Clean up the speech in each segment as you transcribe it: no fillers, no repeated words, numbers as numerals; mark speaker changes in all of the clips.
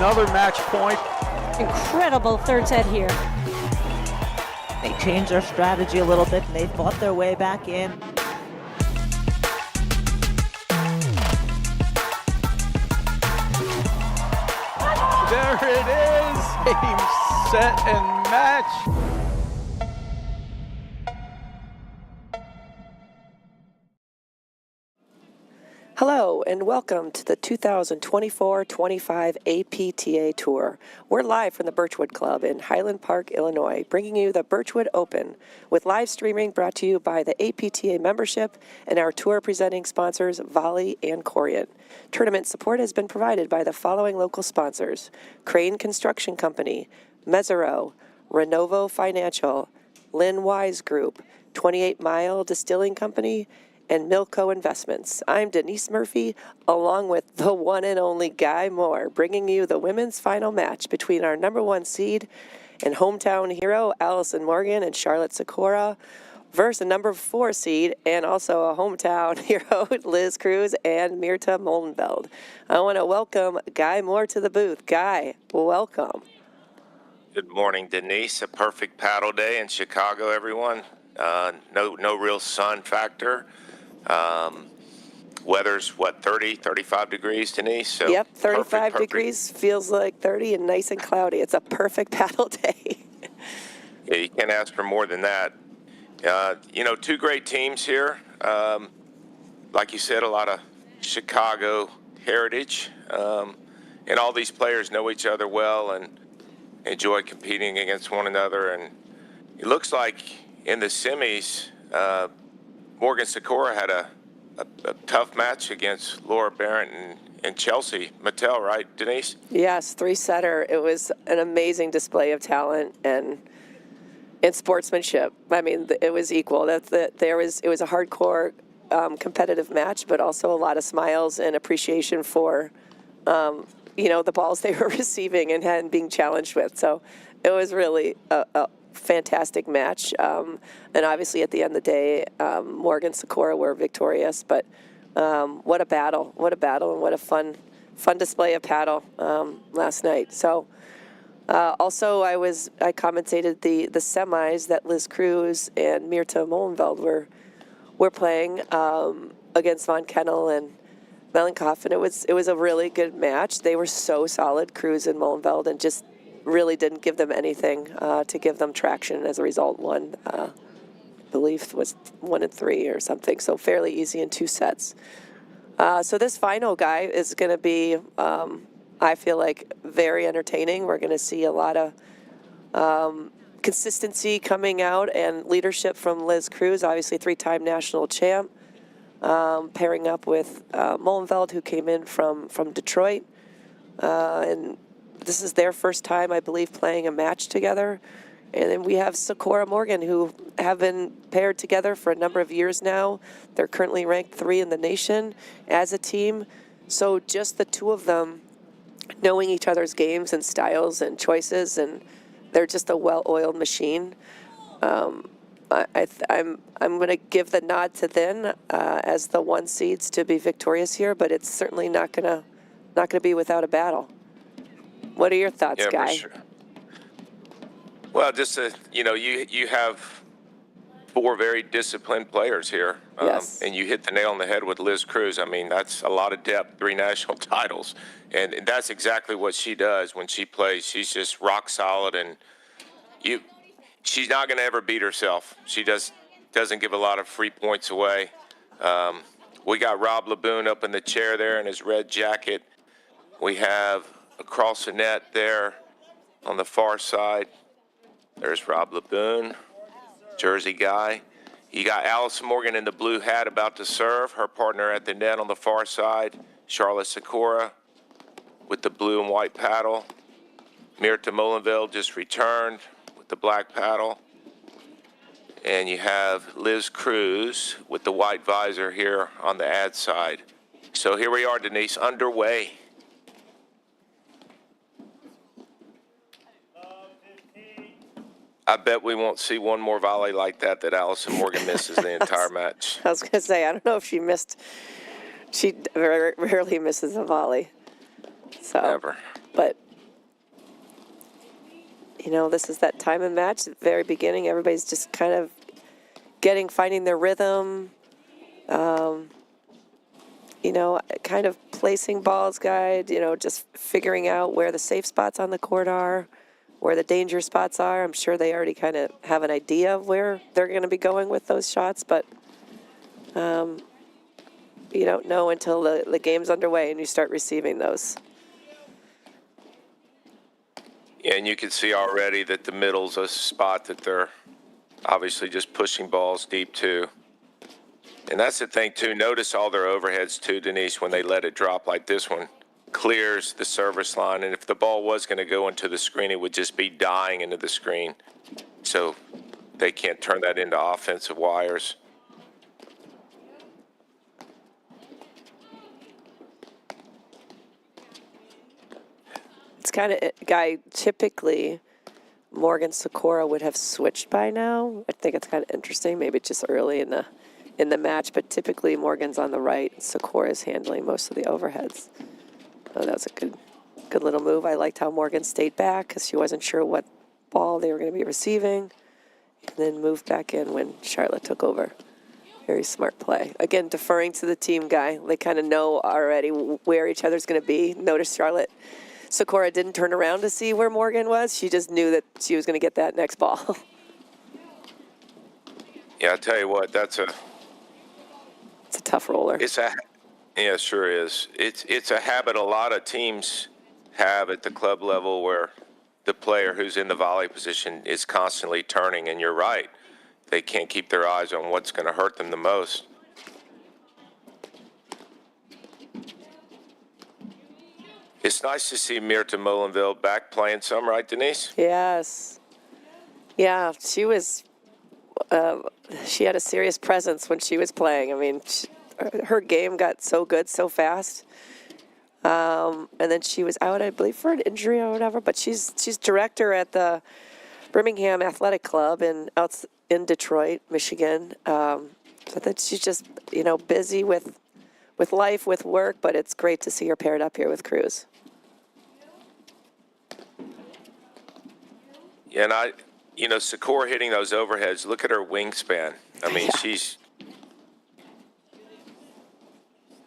Speaker 1: another match point.
Speaker 2: Incredible third set here.
Speaker 3: They changed their strategy a little bit and they fought their way back in.
Speaker 1: There it is, game, set, and match.
Speaker 4: Hello and welcome to the 2024-25 APTA Tour. We're live from the Birchwood Club in Highland Park, Illinois, bringing you the Birchwood Open, with live streaming brought to you by the APTA membership and our tour presenting sponsors, Volley and Corient. Tournament support has been provided by the following local sponsors: Crane Construction Company, Mezzero, Renovo Financial, Lynn Wise Group, 28 Mile Distilling Company, and Milco Investments. I'm Denise Murphy, along with the one and only Guy Moore, bringing you the women's final match between our number one seed and hometown hero, Allison Morgan and Charlotte Sikora, versus a number 4 seed and also a hometown hero, Liz Cruz and Mirta Molenveld. I want to welcome Guy Moore to the booth. Guy, welcome.
Speaker 5: Good morning, Denise. A perfect paddle day in Chicago, everyone. No real sun factor. Weather's 30, 35 degrees, Denise? So
Speaker 4: yep, 35
Speaker 5: perfect.
Speaker 4: degrees, feels like 30 and nice and cloudy. It's a perfect paddle day.
Speaker 5: Yeah, you can't ask for more than that. Two great teams here. Like you said, a lot of Chicago heritage. And all these players know each other well and enjoy competing against one another. And it looks like in the semis, Morgan Sikora had a tough match against Laura Barrett and Chelsea Mattel, right, Denise?
Speaker 4: Yes, 3-setter. It was an amazing display of talent and sportsmanship. I mean, it was equal. It was a hardcore competitive match, but also a lot of smiles and appreciation for the balls they were receiving and being challenged with. So it was really a fantastic match, and obviously at the end of the day, Morgan Sikora were victorious. But what a battle! What a battle, and what a fun display of paddle last night. So also I commentated the semis that Liz Cruz and Mirta Molenveld were playing against Von Kennel and Melenkoff, and it was a really good match. They were so solid, Cruz and Molenveld, and just really didn't give them anything to give them traction. As a result, one, I believe, was 1-3 or something, so fairly easy in 2 sets. So this final guy is going to be, I feel like, very entertaining. We're going to see a lot of consistency coming out and leadership from Liz Cruz, obviously 3-time national champ, pairing up with Molenveld, who came in from Detroit, and this is their first time, I believe, playing a match together. And then we have Sikora Morgan, who have been paired together for a number of years now. They're currently ranked 3 in the nation as a team. So just the two of them knowing each other's games and styles and choices, and they're just a well-oiled machine. I'm going to give the nod to them as the 1 seeds to be victorious here, but it's certainly not going to be without a battle. What are your thoughts, Guy?
Speaker 5: For sure. Well, just you have 4 very disciplined players here,
Speaker 4: Yes.
Speaker 5: and you hit the nail on the head with Liz Cruz. I mean, that's a lot of depth, 3 national titles, and that's exactly what she does when she plays. She's just rock solid, and she's not going to ever beat herself. She doesn't give a lot of free points away. We got Rob Laboon up in the chair there in his red jacket. We have across the net there on the far side, there's Rob Laboon, Jersey guy. You got Allison Morgan in the blue hat about to serve. Her partner at the net on the far side, Charlotte Sikora with the blue and white paddle. Mirta Molenveld just returned with the black paddle. And you have Liz Cruz with the white visor here on the ad side. So here we are, Denise, underway. I bet we won't see one more volley like that Allison Morgan misses the entire match.
Speaker 4: I was going to say, I don't know if she missed. She rarely misses a volley. So,
Speaker 5: Never.
Speaker 4: But this is that time and match at the very beginning. Everybody's just kind of finding their rhythm, kind of placing balls guide, just figuring out where the safe spots on the court are, where the danger spots are. I'm sure they already kind of have an idea of where they're going to be going with those shots, but you don't know until the game's underway and you start receiving those.
Speaker 5: Yeah, and you can see already that the middle's a spot that they're obviously just pushing balls deep to. And that's the thing, too. Notice all their overheads, too, Denise, when they let it drop like this one. Clears the service line, and if the ball was going to go into the screen, it would just be dying into the screen. So they can't turn that into offensive wires.
Speaker 4: It's kind of, Guy, typically Morgan Sikora would have switched by now. I think it's kind of interesting, maybe just early in the match, but typically Morgan's on the right. Sikora's handling most of the overheads. Oh, that was a good little move. I liked how Morgan stayed back because she wasn't sure what ball they were going to be receiving, and then moved back in when Charlotte took over. Very smart play. Again, deferring to the team, Guy. They kind of know already where each other's going to be. Notice Sikora didn't turn around to see where Morgan was. She just knew that she was going to get that next ball.
Speaker 5: Yeah, I'll tell you what, it's a
Speaker 4: tough roller.
Speaker 5: Yeah, it sure is. It's a habit a lot of teams have at the club level where the player who's in the volley position is constantly turning, and you're right. They can't keep their eyes on what's going to hurt them the most. It's nice to see Mirta Molenveld back playing some, right, Denise?
Speaker 4: Yes. Yeah, she was. She had a serious presence when she was playing. I mean, her game got so good so fast. And then she was out, I believe, for an injury or whatever. But she's director at the Birmingham Athletic Club in Detroit, Michigan. So that she's just busy with life, with work. But it's great to see her paired up here with Cruz.
Speaker 5: Yeah, and Sikora hitting those overheads, look at her wingspan. I mean,
Speaker 4: Yeah.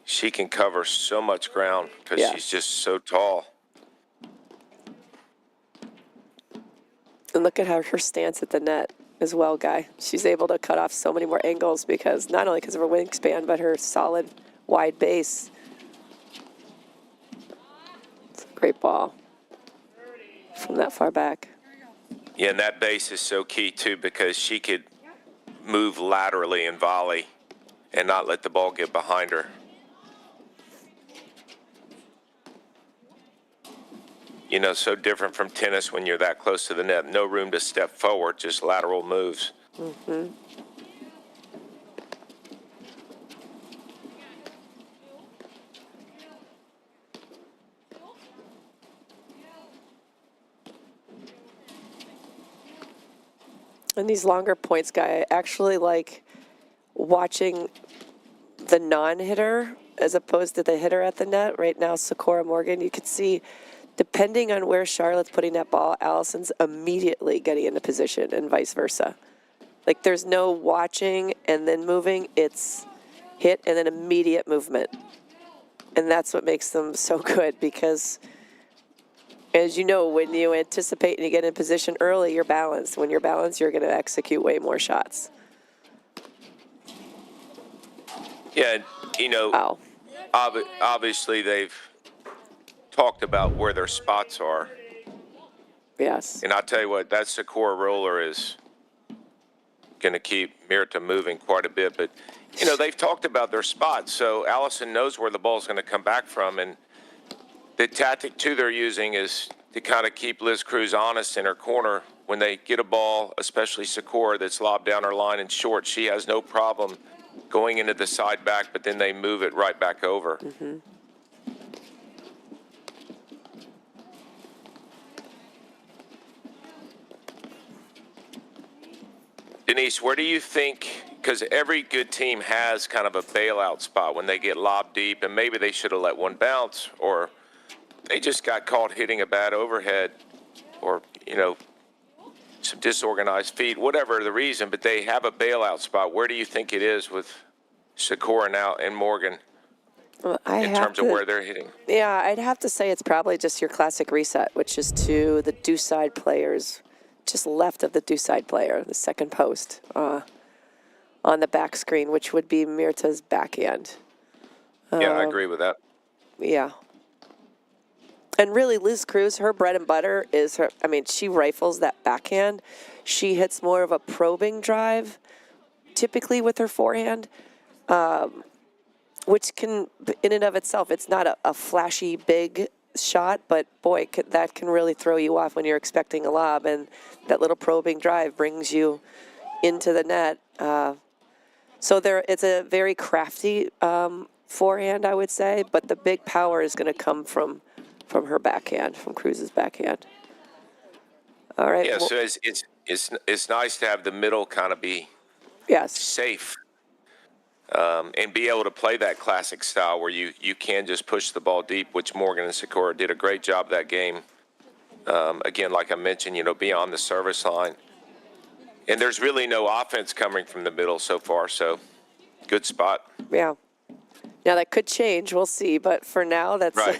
Speaker 5: she can cover so much ground because
Speaker 4: Yeah.
Speaker 5: she's just so tall.
Speaker 4: And look at her stance at the net as well, Guy. She's able to cut off so many more angles because not only because of her wingspan, but her solid, wide base. It's a great ball from that far back.
Speaker 5: Yeah, and that base is so key, too, because she could move laterally and volley and not let the ball get behind her. So different from tennis when you're that close to the net. No room to step forward, just lateral moves.
Speaker 4: Mm-hmm. And these longer points, Guy, I actually like watching the non-hitter as opposed to the hitter at the net. Right now, Sikora Morgan, you could see, depending on where Charlotte's putting that ball, Allison's immediately getting into position and vice versa. Like there's no watching and then moving. It's hit and then immediate movement. And that's what makes them so good because, as you know, when you anticipate and you get in position early, you're balanced. When you're balanced, you're going to execute way more shots.
Speaker 5: Yeah,
Speaker 4: Wow.
Speaker 5: obviously they've talked about where their spots are.
Speaker 4: Yes.
Speaker 5: And I'll tell you what, that Sikora roller is going to keep Mirta moving quite a bit. But, they've talked about their spots, so Allison knows where the ball's going to come back from. And the tactic, too, they're using is to kind of keep Liz Cruz honest in her corner. When they get a ball, especially Sikora, that's lobbed down her line and short, she has no problem going into the side back, but then they move it right back over.
Speaker 4: Mm-hmm.
Speaker 5: Denise, where do you think, because every good team has kind of a bailout spot when they get lobbed deep, and maybe they should have let one bounce, or they just got caught hitting a bad overhead, or, some disorganized feet, whatever the reason, but they have a bailout spot. Where do you think it is with Sikora now and Morgan
Speaker 4: Well,
Speaker 5: in terms of where they're hitting?
Speaker 4: Yeah, I'd have to say it's probably just your classic reset, which is to the due side players, just left of the due side player, the second post on the back screen, which would be Mirta's backhand.
Speaker 5: Yeah, I agree with that.
Speaker 4: Yeah. And really, Liz Cruz, her bread and butter is her, I mean, she rifles that backhand. She hits more of a probing drive, typically with her forehand, which can, in and of itself, it's not a flashy, big shot, but boy, that can really throw you off when you're expecting a lob. And that little probing drive brings you into the net. So it's a very crafty forehand, I would say, but the big power is going to come from her backhand, from Cruz's backhand. All right.
Speaker 5: Yeah,
Speaker 4: well,
Speaker 5: so it's nice to have the middle kind of be
Speaker 4: yes.
Speaker 5: safe and be able to play that classic style where you can just push the ball deep, which Morgan and Sikora did a great job that game. Again, like I mentioned, beyond the service line. And there's really no offense coming from the middle so far, so good spot.
Speaker 4: Yeah. Now that could change. We'll see. But for now, that's
Speaker 5: right.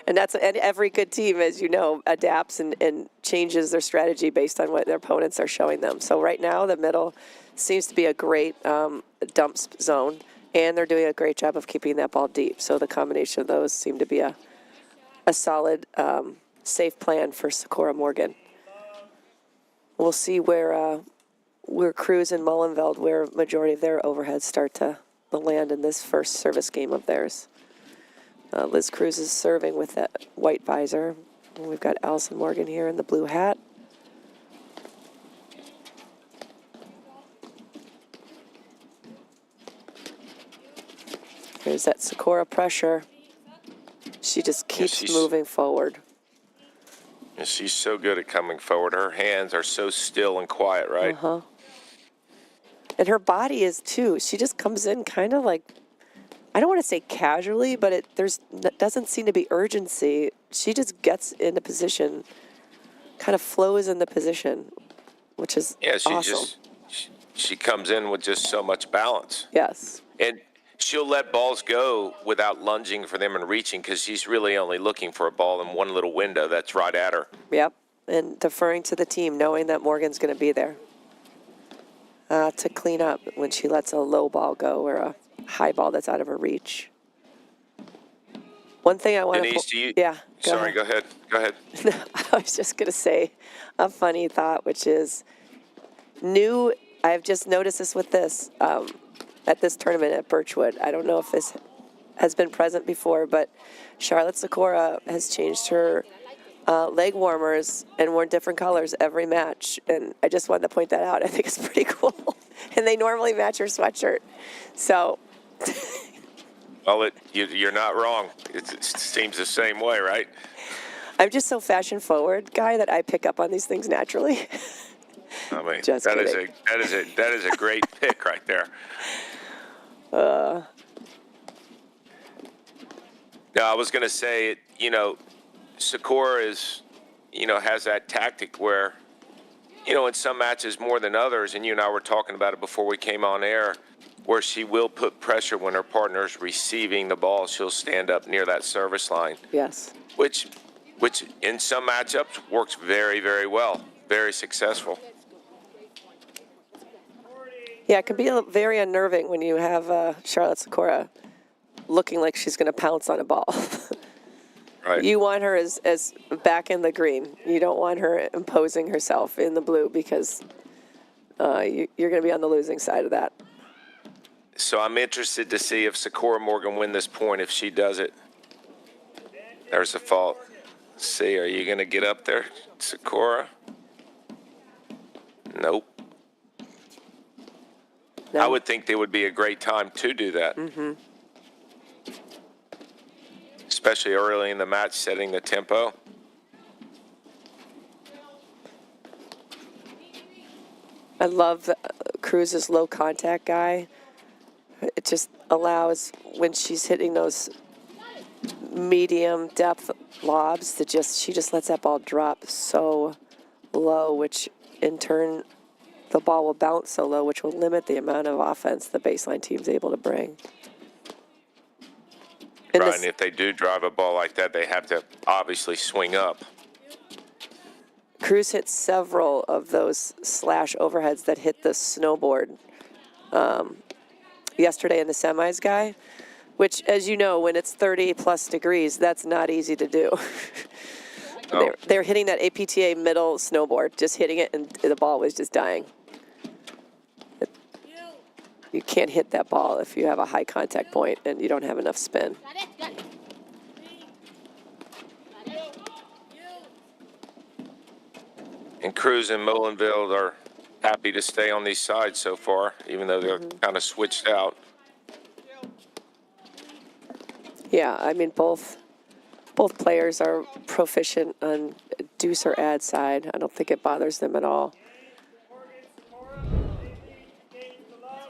Speaker 4: and every good team, as you know, adapts and changes their strategy based on what their opponents are showing them. So right now, the middle seems to be a great dump zone, and they're doing a great job of keeping that ball deep. So the combination of those seem to be a solid, safe plan for Sikora Morgan. We'll see where Cruz and Molenveld, where majority of their overheads start to land in this first service game of theirs. Liz Cruz is serving with that white visor. And we've got Allison Morgan here in the blue hat. There's that Sikora pressure. She just keeps moving forward.
Speaker 5: And she's so good at coming forward. Her hands are so still and quiet, right?
Speaker 4: Uh-huh. And her body is too. She just comes in kind of like, I don't want to say casually, but doesn't seem to be urgency. She just gets into position, kind of flows in the position, which is awesome.
Speaker 5: She comes in with just so much balance.
Speaker 4: Yes.
Speaker 5: And she'll let balls go without lunging for them and reaching because she's really only looking for a ball in one little window that's right at her.
Speaker 4: Yep. And deferring to the team, knowing that Morgan's going to be there to clean up when she lets a low ball go or a high ball that's out of her reach. One thing I want
Speaker 5: to...
Speaker 4: Yeah.
Speaker 5: Sorry, go ahead. Go ahead.
Speaker 4: No, I was just going to say a funny thought, which is I've just noticed this with this, at this tournament at Birchwood. I don't know if this has been present before, but Charlotte Sikora has changed her leg warmers and worn different colors every match. And I just wanted to point that out. I think it's pretty cool. And they normally match her sweatshirt. So.
Speaker 5: Well, you're not wrong. It seems the same way, right?
Speaker 4: I'm just so fashion forward, guy, that I pick up on these things naturally.
Speaker 5: I mean,
Speaker 4: just
Speaker 5: that is a great pick right there. No, I was going to say, Sikora is, has that tactic where, in some matches more than others, and you and I were talking about it before we came on air, where she will put pressure when her partner's receiving the ball. She'll stand up near that service line.
Speaker 4: Yes.
Speaker 5: Which in some matchups works very, very well, very successful.
Speaker 4: Yeah, it can be very unnerving when you have Charlotte Sikora looking like she's going to pounce on a ball.
Speaker 5: Right.
Speaker 4: You want her as back in the green. You don't want her imposing herself in the blue because you're going to be on the losing side of that.
Speaker 5: So I'm interested to see if Sikora Morgan win this point. If she does it, there's a fault. Let's see, are you going to get up there, Sikora? Nope.
Speaker 4: No.
Speaker 5: I would think there would be a great time to do that.
Speaker 4: Mm-hmm.
Speaker 5: Especially early in the match, setting the tempo.
Speaker 4: I love Cruz's low contact guy. It just allows, when she's hitting those medium depth lobs, she just lets that ball drop so low, which in turn, the ball will bounce so low, which will limit the amount of offense the baseline team's able to bring.
Speaker 5: Right, and if they do drive a ball like that, they have to obviously swing up.
Speaker 4: Cruz hit several of those slash overheads that hit the snowboard yesterday in the semis, guy, which, as you know, when it's 30-plus degrees, that's not easy to do.
Speaker 5: Oh.
Speaker 4: They're hitting that APTA middle snowboard, just hitting it, and the ball was just dying. You can't hit that ball if you have a high contact point and you don't have enough spin.
Speaker 5: And Cruz and Molenveld are happy to stay on these sides so far, even though they're kind of switched out.
Speaker 4: Yeah, I mean, both players are proficient on deuce or ad side. I don't think it bothers them at all.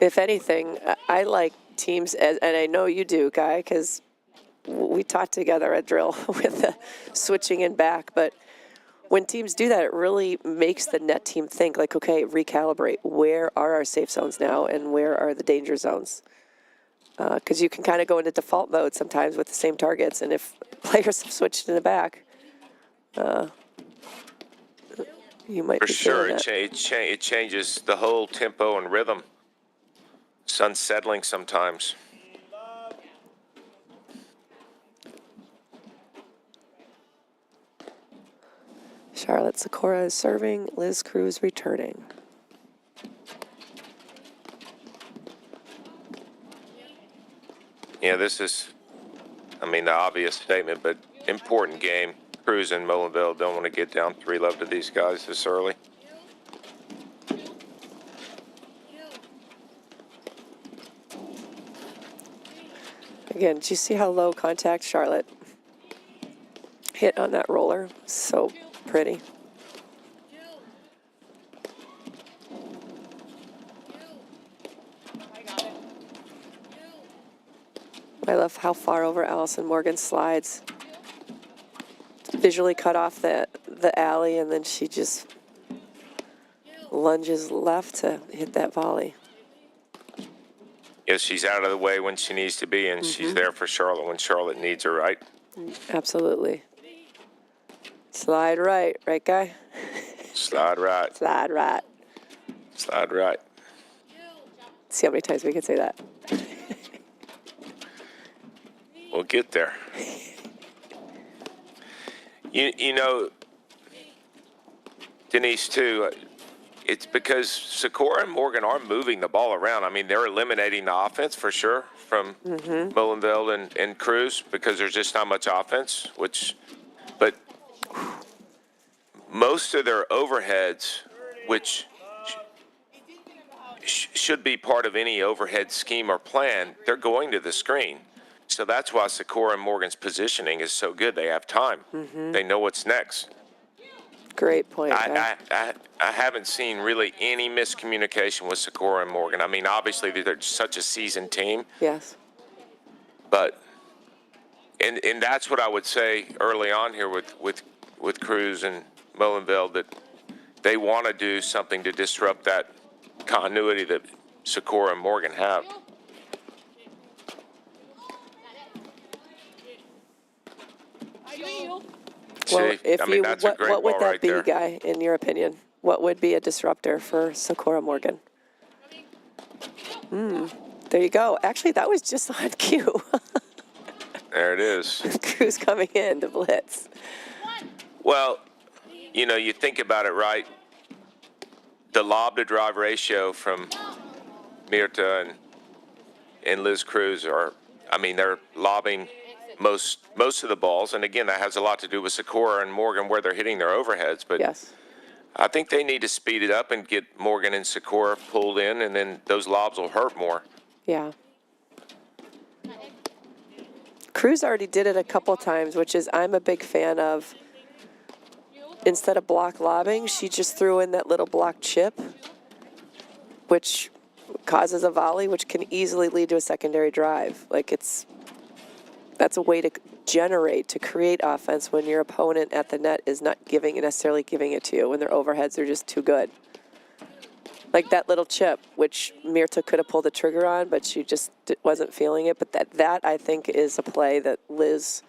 Speaker 4: If anything, I like teams, and I know you do, Guy, because we taught together at drill with the switching in back. But when teams do that, it really makes the net team think, like, okay, recalibrate. Where are our safe zones now, and where are the danger zones? Because you can kind of go into default mode sometimes with the same targets, and if players have switched in the back, you might
Speaker 5: For
Speaker 4: be
Speaker 5: sure,
Speaker 4: feeling that.
Speaker 5: it changes the whole tempo and rhythm. It's unsettling sometimes.
Speaker 4: Charlotte Sikora is serving, Liz Cruz returning.
Speaker 5: Yeah, this is, I mean, the obvious statement, but important game. Cruz and Molenveld don't want to get down 3-love to these guys this early.
Speaker 4: Again, do you see how low contact Charlotte hit on that roller? So pretty. I love how far over Allison Morgan slides. Visually cut off the alley, and then she just lunges left to hit that volley.
Speaker 5: Yes, she's out of the way when she needs to be, and she's there for Charlotte when Charlotte needs her, right?
Speaker 4: Absolutely. Slide right, right, Guy?
Speaker 5: Slide right.
Speaker 4: Slide right.
Speaker 5: Slide right.
Speaker 4: See how many times we can say that.
Speaker 5: We'll get there. You know, Denise, too, it's because Sikora and Morgan are moving the ball around. I mean, they're eliminating the offense for sure from Molenveld and Cruz because there's just not much offense, but most of their overheads, which should be part of any overhead scheme or plan, they're going to the screen. So that's why Sikora and Morgan's positioning is so good. They have time. They know what's next.
Speaker 4: Great point.
Speaker 5: I haven't seen really any miscommunication with Sikora and Morgan. I mean, obviously they're such a seasoned team,
Speaker 4: Yes.
Speaker 5: but and that's what I would say early on here with Cruz and Molenveld, that they want to do something to disrupt that continuity that Sikora and Morgan have.
Speaker 4: Well,
Speaker 5: See, I mean, that's a great
Speaker 4: what would
Speaker 5: ball
Speaker 4: that
Speaker 5: right
Speaker 4: be,
Speaker 5: there.
Speaker 4: Guy, in your opinion? What would be a disruptor for Sikora Morgan? There you go. Actually, that was just on cue.
Speaker 5: There it is.
Speaker 4: Cruz coming in to blitz.
Speaker 5: Well, you know, you think about it, right? The lob to drive ratio from Mirta and Liz Cruz are, I mean, they're lobbing most of the balls, and again, that has a lot to do with Sikora and Morgan where they're hitting their overheads. But
Speaker 4: Yes.
Speaker 5: I think they need to speed it up and get Morgan and Sikora pulled in, and then those lobs will hurt more.
Speaker 4: Yeah. Cruz already did it a couple times, which is I'm a big fan of. Instead of block lobbing, she just threw in that little block chip, which causes a volley, which can easily lead to a secondary drive. Like that's a way to generate, to create offense when your opponent at the net is not necessarily giving it to you, when their overheads are just too good. Like that little chip, which Mirta could have pulled the trigger on, but she just wasn't feeling it. But that I think is a play that Liz,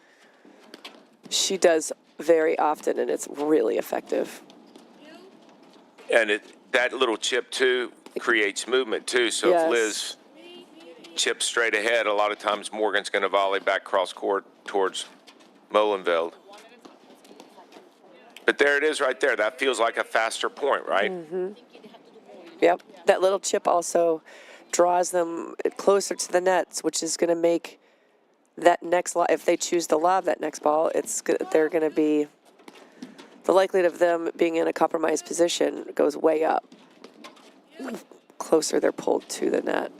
Speaker 4: she does very often, and it's really effective.
Speaker 5: And that little chip, too, creates movement, too. So
Speaker 4: Yes.
Speaker 5: if Liz chips straight ahead, a lot of times Morgan's going to volley back cross court towards Molenveld. But there it is right there. That feels like a faster point, right?
Speaker 4: Mm-hmm. Yep. That little chip also draws them closer to the nets, which is going to make that next if they choose to lob that next ball, they're going to be, the likelihood of them being in a compromised position goes way up. Closer they're pulled to the net.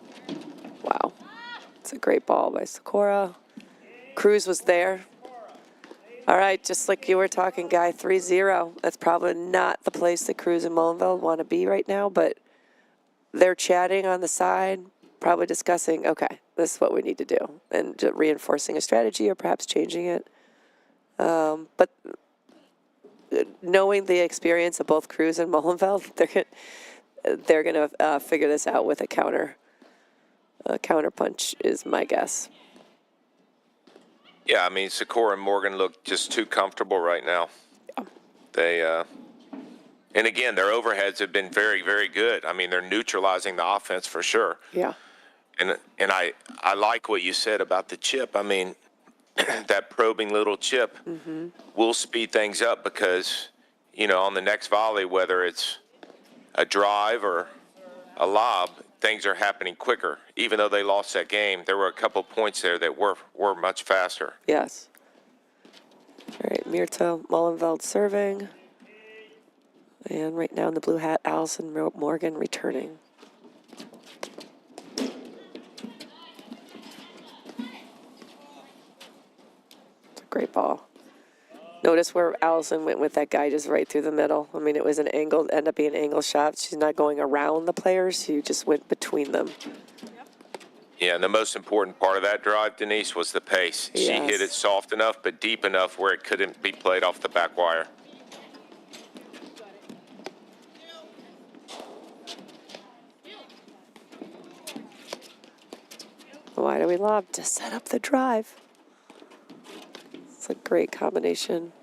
Speaker 4: Wow. It's a great ball by Sikora. Cruz was there. All right, just like you were talking, Guy, 3-0. That's probably not the place that Cruz and Molenveld want to be right now, but they're chatting on the side, probably discussing, okay, this is what we need to do, and reinforcing a strategy or perhaps changing it. But knowing the experience of both Cruz and Molenveld, they're going to figure this out with a counter. A counter punch is my guess.
Speaker 5: Yeah, I mean, Sikora and Morgan look just too comfortable right now.
Speaker 4: Yeah.
Speaker 5: They, and again, their overheads have been very, very good. I mean, they're neutralizing the offense for sure.
Speaker 4: Yeah.
Speaker 5: And I like what you said about the chip. I mean, that probing little chip will speed things up because, you know, on the next volley, whether it's a drive or a lob, things are happening quicker. Even though they lost that game, there were a couple points there that were much faster.
Speaker 4: Yes. All right, Mirta Molenveld serving. And right now in the blue hat, Allison Morgan returning. It's a great ball. Notice where Allison went with that guy just right through the middle. I mean, it was an angled, ended up being an angle shot. She's not going around the players. She just went between them.
Speaker 5: Yeah, and the most important part of that drive, Denise, was the pace.
Speaker 4: Yes.
Speaker 5: She hit it soft enough but deep enough where it couldn't be played off the back wire.
Speaker 4: Why do we lob? To set up the drive. It's a great combination.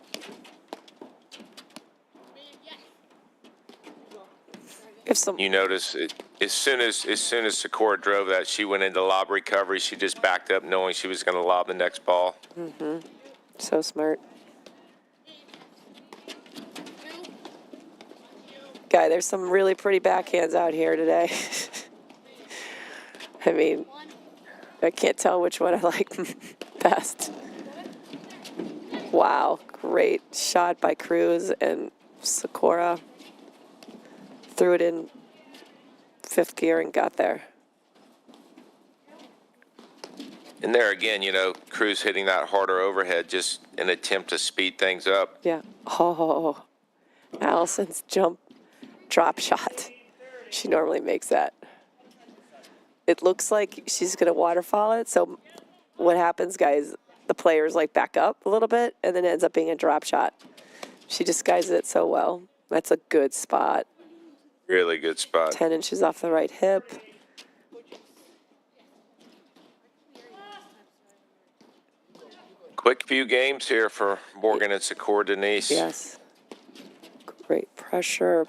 Speaker 4: If some,
Speaker 5: You notice as soon as Sikora drove that, she went into lob recovery. She just backed up knowing she was going to lob the next ball.
Speaker 4: so smart. Guy, there's some really pretty backhands out here today. I mean, I can't tell which one I like best. Wow, great shot by Cruz, and Sikora threw it in fifth gear and got there.
Speaker 5: And there again, you know, Cruz hitting that harder overhead, just an attempt to speed things up.
Speaker 4: Yeah. Oh, Allison's drop shot. She normally makes that. It looks like she's going to waterfall it. So what happens, guys, the players like back up a little bit, and then it ends up being a drop shot. She disguises it so well. That's a good spot.
Speaker 5: Really good spot.
Speaker 4: 10 inches off the right hip.
Speaker 5: Quick few games here for Morgan and Sikora, Denise.
Speaker 4: Yes. Great pressure.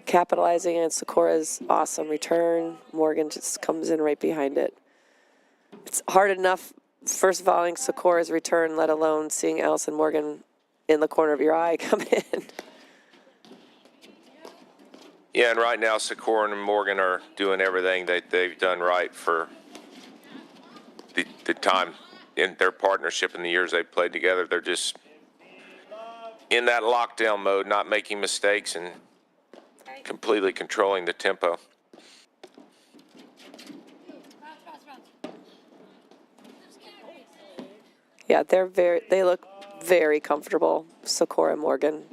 Speaker 4: Capitalizing on Sikora's awesome return. Morgan just comes in right behind it. It's hard enough first volleying Sikora's return, let alone seeing Allison Morgan in the corner of your eye come in.
Speaker 5: Yeah, and right now Sikora and Morgan are doing everything that they've done right for the time in their partnership in the years they've played together. They're just in that lockdown mode, not making mistakes and completely controlling the tempo.
Speaker 4: Yeah, they look very comfortable, Sikora and Morgan.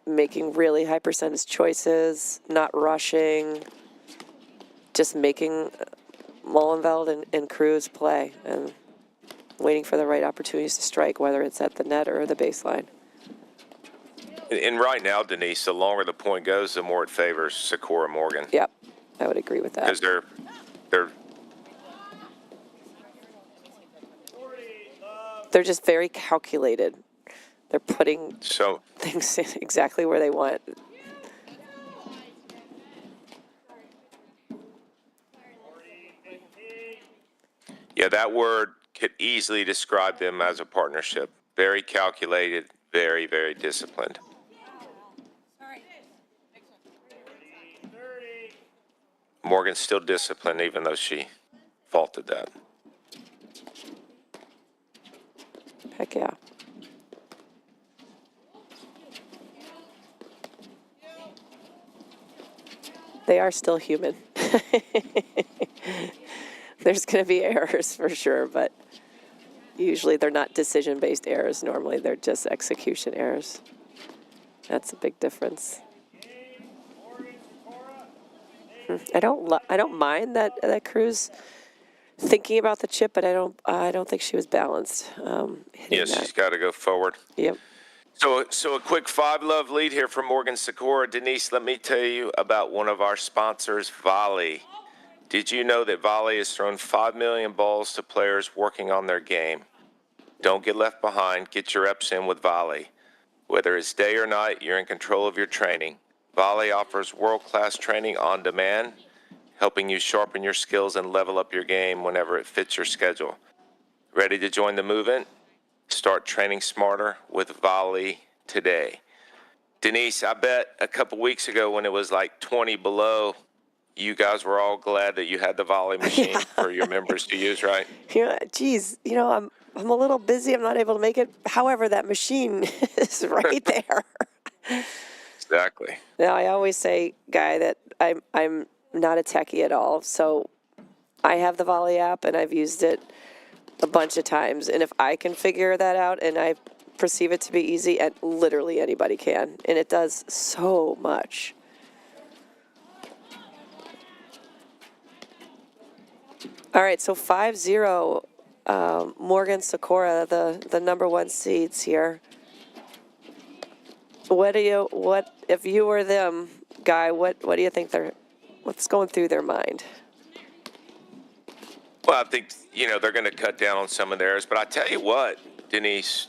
Speaker 4: Making really high percentage choices, not rushing, just making Molenveld and Cruz play and waiting for the right opportunities to strike, whether it's at the net or the baseline.
Speaker 5: And right now, Denise, the longer the point goes, the more it favors Sikora Morgan.
Speaker 4: Yep, I would agree with that.
Speaker 5: Because
Speaker 4: they're just very calculated. They're putting things in exactly where they want.
Speaker 5: Yeah, that word could easily describe them as a partnership. Very calculated, very, very disciplined. Morgan's still disciplined, even though she faulted that.
Speaker 4: Heck yeah. They are still human. There's going to be errors for sure, but usually they're not decision-based errors. Normally they're just execution errors. That's a big difference. I don't mind that Cruz thinking about the chip, but I don't think she was balanced.
Speaker 5: Yes, she's got to go forward.
Speaker 4: Yep.
Speaker 5: So a quick 5-love lead here from Morgan Sikora. Denise, let me tell you about one of our sponsors, Volley. Did you know that Volley has thrown 5 million balls to players working on their game? Don't get left behind. Get your reps in with Volley. Whether it's day or night, you're in control of your training. Volley offers world-class training on demand, helping you sharpen your skills and level up your game whenever it fits your schedule. Ready to join the movement? Start training smarter with Volley today. Denise, I bet a couple weeks ago when it was like 20 below, you guys were all glad that you had the Volley machine for your members to use, right?
Speaker 4: Yeah, geez, I'm a little busy. I'm not able to make it. However, that machine is right there.
Speaker 5: Exactly.
Speaker 4: Now, I always say, Guy, that I'm not a techie at all. So I have the Volley app, and I've used it a bunch of times. And if I can figure that out and I perceive it to be easy, and literally anybody can. And it does so much. All right, so 5-0, Morgan Sikora, the number one seeds here. What if you were them, Guy, what do you think what's going through their mind?
Speaker 5: Well, I think, they're going to cut down on some of theirs. But I tell you what, Denise,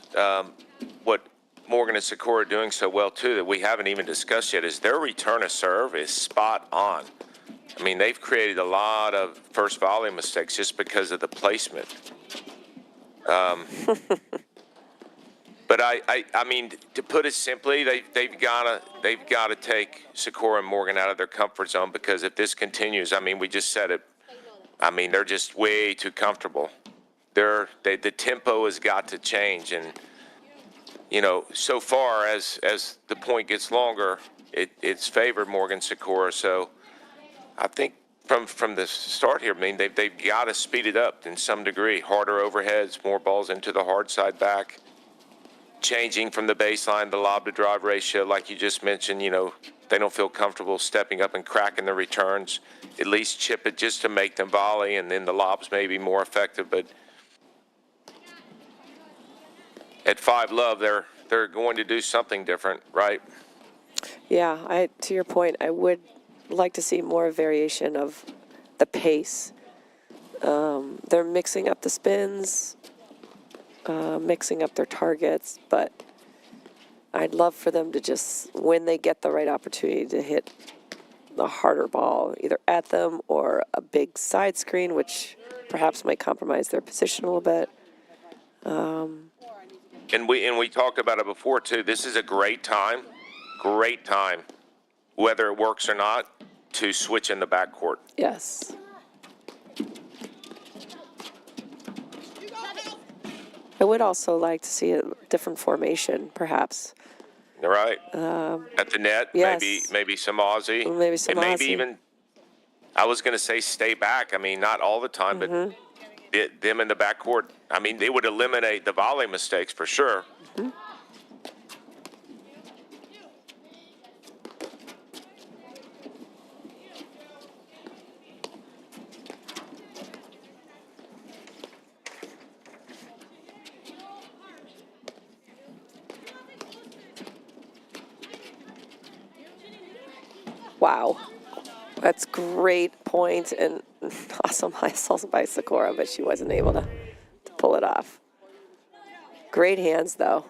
Speaker 5: what Morgan and Sikora are doing so well, too, that we haven't even discussed yet, is their return of serve is spot on. I mean, they've created a lot of first volley mistakes just because of the placement. But I mean, to put it simply, they've got to take Sikora and Morgan out of their comfort zone, because if this continues, I mean, we just said it. I mean, they're just way too comfortable. The tempo has got to change, and so far as the point gets longer, it's favored Morgan Sikora. So I think from the start here, I mean, they've got to speed it up in some degree. Harder overheads, more balls into the hard side back. Changing from the baseline, the lob to drive ratio, like you just mentioned, they don't feel comfortable stepping up and cracking the returns. At least chip it just to make them volley, and then the lobs may be more effective. But at 5-love, they're going to do something different, right?
Speaker 4: Yeah, to your point, I would like to see more variation of the pace. They're mixing up the spins, mixing up their targets, but I'd love for them to just, when they get the right opportunity, to hit a harder ball, either at them or a big side screen, which perhaps might compromise their position a little bit.
Speaker 5: And we talked about it before too. This is a great time, whether it works or not, to switch in the backcourt.
Speaker 4: Yes. I would also like to see a different formation, perhaps.
Speaker 5: Right. At the net,
Speaker 4: yes.
Speaker 5: maybe some Aussie.
Speaker 4: Maybe some
Speaker 5: and maybe
Speaker 4: Aussie.
Speaker 5: even, I was going to say stay back. I mean, not all the time, but them in the backcourt. I mean, they would eliminate the volley mistakes for sure.
Speaker 4: Wow. That's great point and awesome hustle by Sikora, but she wasn't able to pull it off. Great hands, though.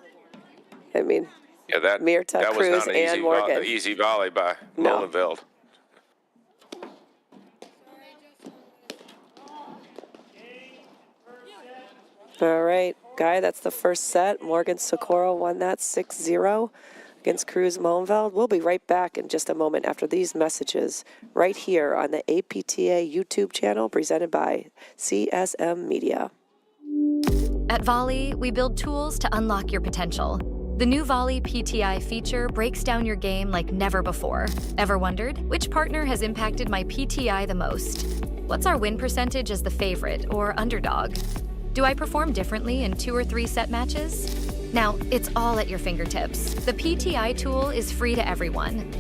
Speaker 4: I mean,
Speaker 5: Yeah, that
Speaker 4: Mirta,
Speaker 5: was
Speaker 4: Cruz,
Speaker 5: not an
Speaker 4: and Morgan.
Speaker 5: easy volley by
Speaker 4: No.
Speaker 5: Molenveld.
Speaker 4: All right, Guy, that's the first set. Morgan Sikora won that 6-0 against Cruz Molenveld. We'll be right back in just a moment after these messages right here on the APTA YouTube channel presented by CSM Media.
Speaker 6: At Volley, we build tools to unlock your potential. The new Volley PTI feature breaks down your game like never before. Ever wondered which partner has impacted my PTI the most? What's our win percentage as the favorite or underdog? Do I perform differently in 2 or 3 set matches? Now, it's all at your fingertips. The PTI tool is free to everyone.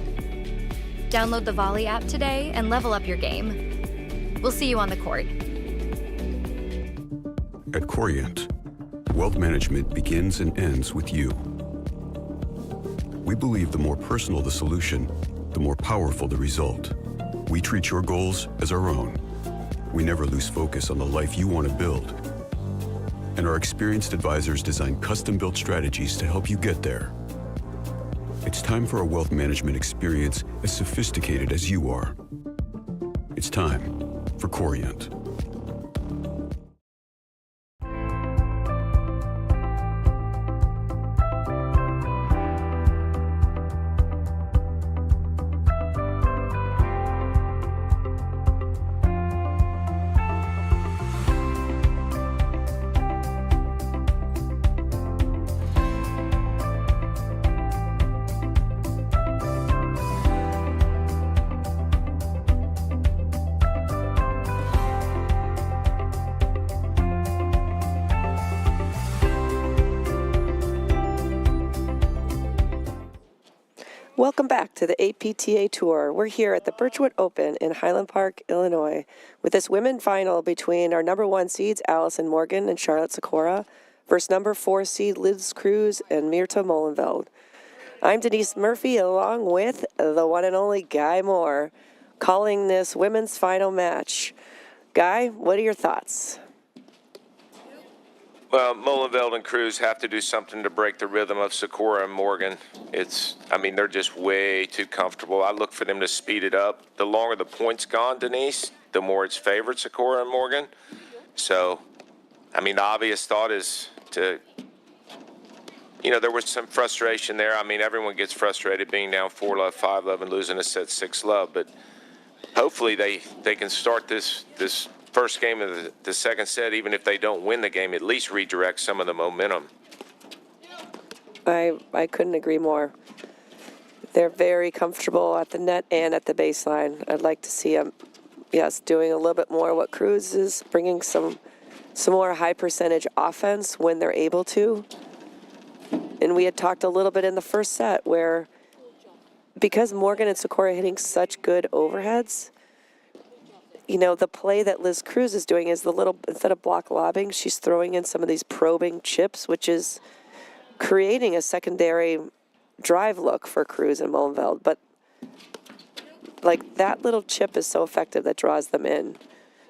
Speaker 6: Download the Volley app today and level up your game. We'll see you on the court.
Speaker 7: At Corient, wealth management begins and ends with you. We believe the more personal the solution, the more powerful the result. We treat your goals as our own. We never lose focus on the life you want to build. And our experienced advisors design custom-built strategies to help you get there. It's time for a wealth management experience as sophisticated as you are. It's time for Corient.
Speaker 4: Welcome back to the APTA Tour. We're here at the Birchwood Open in Highland Park, Illinois, with this women final between our number 1 seeds, Allison Morgan and Charlotte Sikora, versus number 4 seed, Liz Cruz and Mirta Molenveld. I'm Denise Murphy, along with the one and only Guy Moore, calling this women's final match. Guy, what are your thoughts?
Speaker 5: Well, Molenveld and Cruz have to do something to break the rhythm of Sikora and Morgan. They're just way too comfortable. I look for them to speed it up. The longer the point's gone, Denise, the more it's favored Sikora and Morgan. So, the obvious thought is to, there was some frustration there. Everyone gets frustrated being down 4-love, 5-love, and losing a set 6-love. But hopefully they can start this first game of the second set, even if they don't win the game, at least redirect some of the momentum.
Speaker 4: I couldn't agree more. They're very comfortable at the net and at the baseline. I'd like to see them, doing a little bit more what Cruz is, bringing some more high percentage offense when they're able to. And we had talked a little bit in the first set where, because Morgan and Sikora are hitting such good overheads, the play that Liz Cruz is doing is instead of block lobbing, she's throwing in some of these probing chips, which is creating a secondary drive look for Cruz and Molenveld. But that little chip is so effective that draws them in.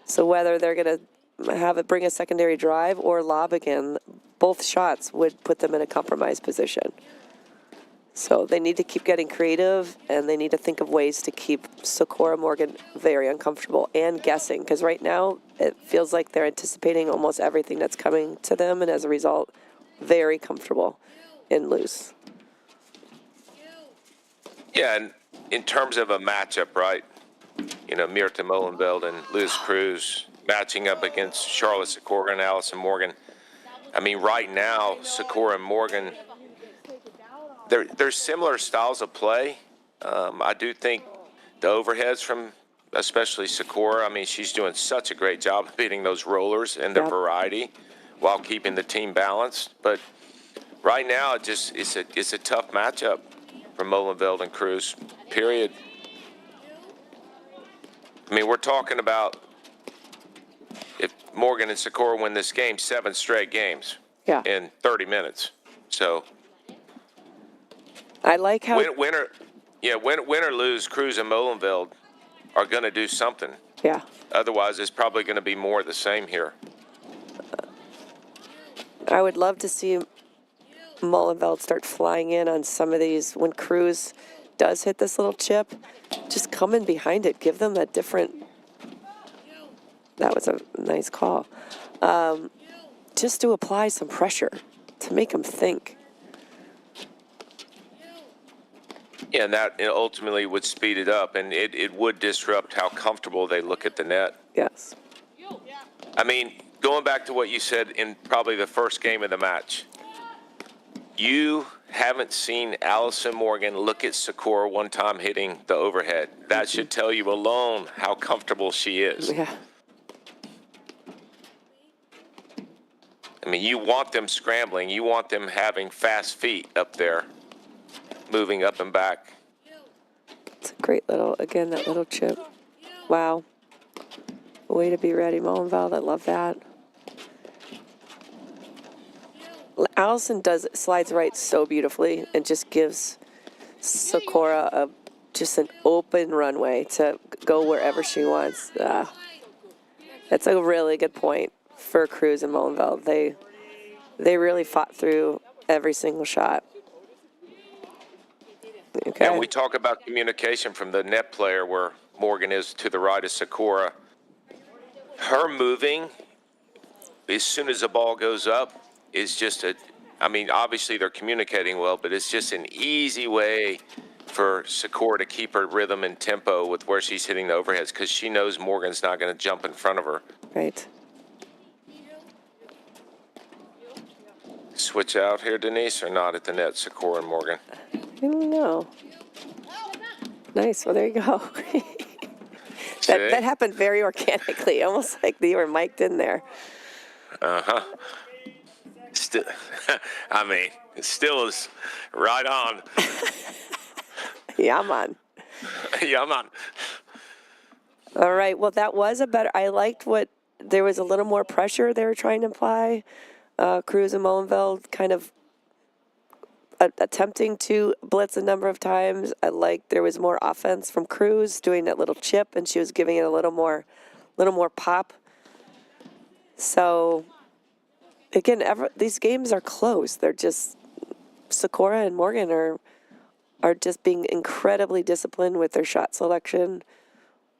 Speaker 4: So whether they're going to have it bring a secondary drive or lob again, both shots would put them in a compromised position. So they need to keep getting creative, and they need to think of ways to keep Sikora Morgan very uncomfortable and guessing, because right now it feels like they're anticipating almost everything that's coming to them, and as a result, very comfortable and loose.
Speaker 5: Yeah, and in terms of a matchup, right? Mirta Molenveld and Liz Cruz matching up against Charlotte Sikora and Allison Morgan. Right now, Sikora and Morgan, they're similar styles of play. I do think the overheads from especially Sikora, she's doing such a great job of hitting those rollers and the variety while keeping the team balanced. But right now, it's a tough matchup for Molenveld and Cruz, period. We're talking about, if Morgan and Sikora win this game, 7 straight games in 30 minutes. So
Speaker 4: I like how
Speaker 5: Yeah, win or lose, Cruz and Molenveld are going to do something.
Speaker 4: Yeah.
Speaker 5: Otherwise, it's probably going to be more of the same here.
Speaker 4: I would love to see Molenveld start flying in on some of these when Cruz does hit this little chip. Just come in behind it. Give them a different. That was a nice call. Just to apply some pressure to make them think.
Speaker 5: Yeah, and that ultimately would speed it up, and it would disrupt how comfortable they look at the net.
Speaker 4: Yes.
Speaker 5: I mean, going back to what you said in probably the first game of the match, you haven't seen Allison Morgan look at Sikora one time hitting the overhead. That should tell you alone how comfortable she is.
Speaker 4: Yeah.
Speaker 5: I mean, you want them scrambling. You want them having fast feet up there, moving up and back.
Speaker 4: It's a great little, again, that little chip. Wow. Way to be ready, Molenveld. I love that. Allison slides right so beautifully and just gives Sikora just an open runway to go wherever she wants. That's a really good point for Cruz and Molenveld. They really fought through every single shot. Okay.
Speaker 5: And we talk about communication from the net player where Morgan is to the right of Sikora. Her moving as soon as the ball goes up is just I mean, obviously they're communicating well, but it's just an easy way for Sikora to keep her rhythm and tempo with where she's hitting the overheads because she knows Morgan's not going to jump in front of her.
Speaker 4: Right.
Speaker 5: Switch out here, Denise, or not at the net, Sikora and Morgan?
Speaker 4: I don't know. Nice. Well, there you go. that happened very organically, almost like they were mic'd in there.
Speaker 5: Uh-huh. Still, I mean, it still is right on.
Speaker 4: Yeah, man.
Speaker 5: Yeah, man.
Speaker 4: All right. Well, that was I liked there was a little more pressure they were trying to apply. Cruz and Molenveld kind of attempting to blitz a number of times. I liked there was more offense from Cruz doing that little chip, and she was giving it a little more pop. So, again, these games are close. They're just Sikora and Morgan are just being incredibly disciplined with their shot selection.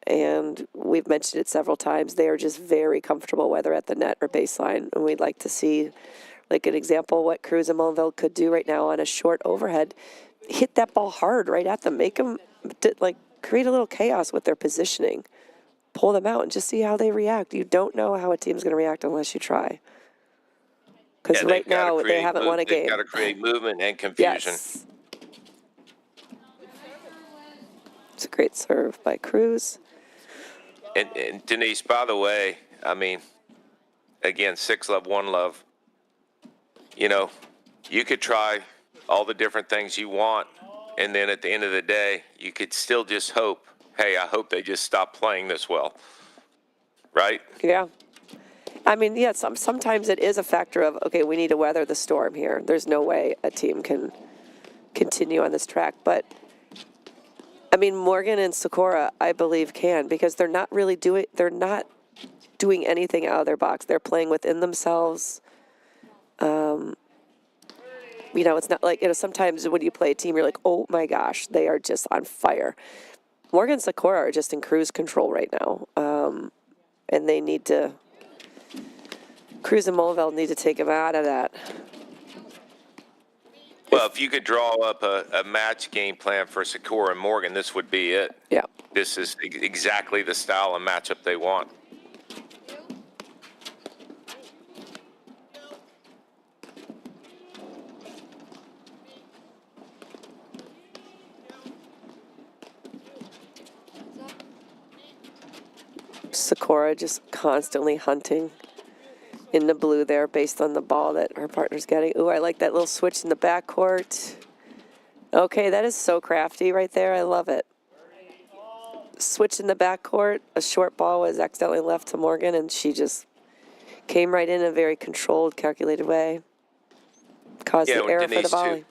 Speaker 4: And we've mentioned it several times. They are just very comfortable, whether at the net or baseline. And we'd like to see, like an example, what Cruz and Molenveld could do right now on a short overhead. Hit that ball hard right at them. Make them, create a little chaos with their positioning. Pull them out and just see how they react. You don't know how a team's going to react unless you try. Because right now, they haven't won a game.
Speaker 5: They've got to create movement and confusion.
Speaker 4: Yes. It's a great serve by Cruz.
Speaker 5: And Denise, by the way, I mean, again, 6 love, 1 love. You know, you could try all the different things you want, and then at the end of the day, you could still just hope, hey, I hope they just stop playing this well. Right?
Speaker 4: Yeah. I mean, yeah, sometimes it is a factor of, okay, we need to weather the storm here. There's no way a team can continue on this track. But, I mean, Morgan and Sikora, I believe, can, because they're not doing anything out of their box. They're playing within themselves. You know, it's not like, sometimes when you play a team, you're like, oh my gosh, they are just on fire. Morgan and Sikora are just in cruise control right now. And they need to, Cruz and Molenveld need to take them out of that.
Speaker 5: Well, if you could draw up a match game plan for Sikora and Morgan, this would be it.
Speaker 4: Yeah.
Speaker 5: This is exactly the style and matchup they want.
Speaker 4: Sikora just constantly hunting in the blue there based on the ball that her partner's getting. Ooh, I like that little switch in the backcourt. Okay, that is so crafty right there. I love it. Switch in the backcourt. A short ball was accidentally left to Morgan, and she just came right in a very controlled, calculated way. Caused the error for the volley.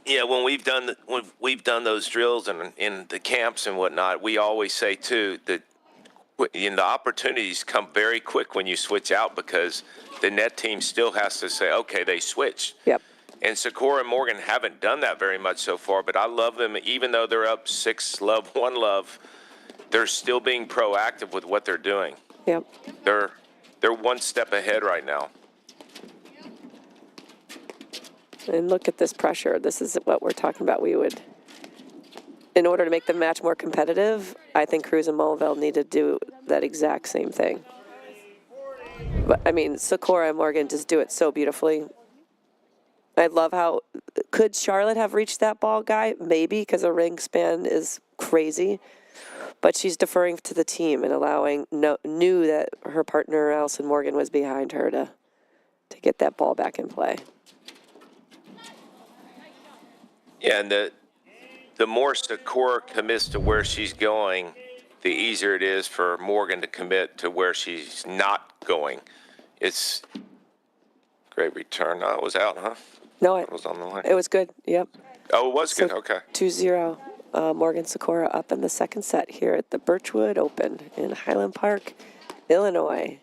Speaker 5: Yeah, when we've done those drills and in the camps and whatnot, we always say too that the opportunities come very quick when you switch out because the net team still has to say, okay, they switched.
Speaker 4: Yep.
Speaker 5: And Sikora and Morgan haven't done that very much so far, but I love them. Even though they're up 1-love, they're still being proactive with what they're doing.
Speaker 4: Yep.
Speaker 5: They're one step ahead right now.
Speaker 4: And look at this pressure. This is what we're talking about. We would, in order to make the match more competitive, I think Cruz and Molenveld need to do that exact same thing. But, I mean, Sikora and Morgan just do it so beautifully. I love how, could Charlotte have reached that ball, Guy? Maybe, because her ring span is crazy. But she's deferring to the team and knew that her partner, Allison Morgan, was behind her to get that ball back in play.
Speaker 5: Yeah, and the more Sikora commits to where she's going, the easier it is for Morgan to commit to where she's not going. It's great return. No, it was out, huh?
Speaker 4: No,
Speaker 5: It was on the line.
Speaker 4: it was good. Yep.
Speaker 5: Oh, it was good. Okay.
Speaker 4: 2-0. Morgan Sikora up in the second set here at the Birchwood Open in Highland Park, Illinois.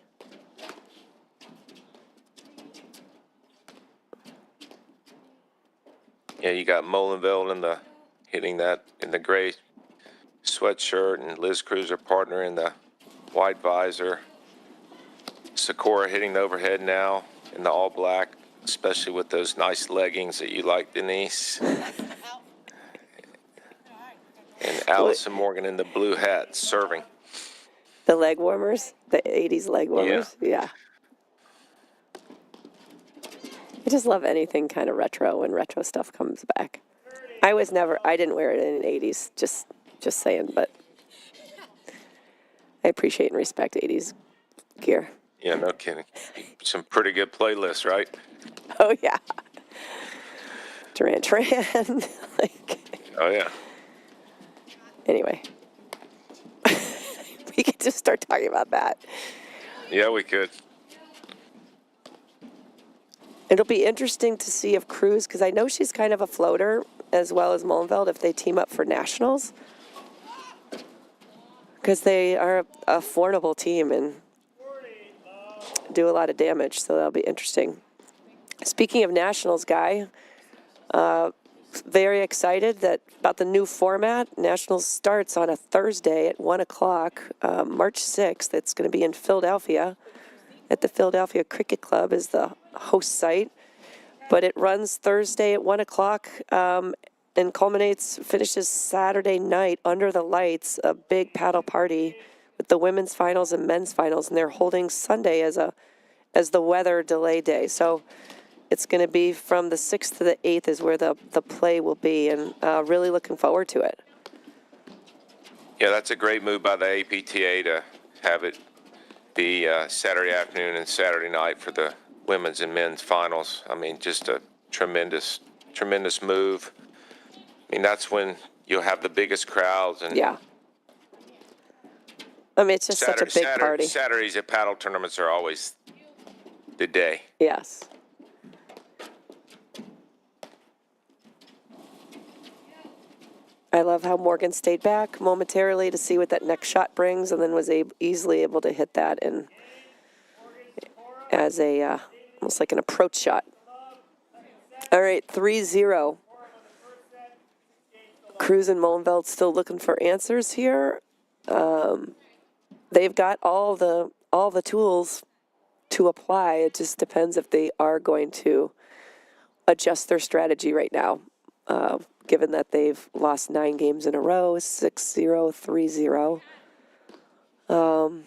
Speaker 5: Yeah, you got Molenveld hitting that in the gray sweatshirt, and Liz Cruz, her partner, in the white visor. Sikora hitting the overhead now in the all black, especially with those nice leggings that you like, Denise. And Allison Morgan in the blue hat serving.
Speaker 4: The leg warmers, the 80s leg warmers. Yeah. I just love anything kind of retro when retro stuff comes back. I didn't wear it in the 80s, just saying, but I appreciate and respect 80s gear.
Speaker 5: Yeah, no kidding. Some pretty good playlists, right?
Speaker 4: Oh, yeah. Duran Duran.
Speaker 5: Oh, yeah.
Speaker 4: Anyway. We could just start talking about that.
Speaker 5: Yeah, we could.
Speaker 4: It'll be interesting to see if Cruz, because I know she's kind of a floater, as well as Molenveld, if they team up for nationals. Because they are a formidable team and do a lot of damage, so that'll be interesting. Speaking of nationals, Guy, very excited about the new format. Nationals starts on a Thursday at 1 o'clock, March 6th. It's going to be in Philadelphia at the Philadelphia Cricket Club is the host site. But it runs Thursday at 1 o'clock and finishes Saturday night under the lights, a big paddle party with the women's finals and men's finals. And they're holding Sunday as the weather delay day. So it's going to be from the 6th to the 8th is where the play will be, and really looking forward to it.
Speaker 5: Yeah, that's a great move by the APTA to have it be Saturday afternoon and Saturday night for the women's and men's finals. I mean, just a tremendous, tremendous move. I mean, that's when you'll have the biggest crowds. And
Speaker 4: yeah. I mean, it's just such a big party.
Speaker 5: Saturdays at paddle tournaments are always the day.
Speaker 4: Yes. I love how Morgan stayed back momentarily to see what that next shot brings, and then was easily able to hit that as almost like an approach shot. All right, 3-0. Cruz and Molenveld still looking for answers here. They've got all the tools to apply. It just depends if they are going to adjust their strategy right now. Given that they've lost 9 games in a row, 6-0, 3-0.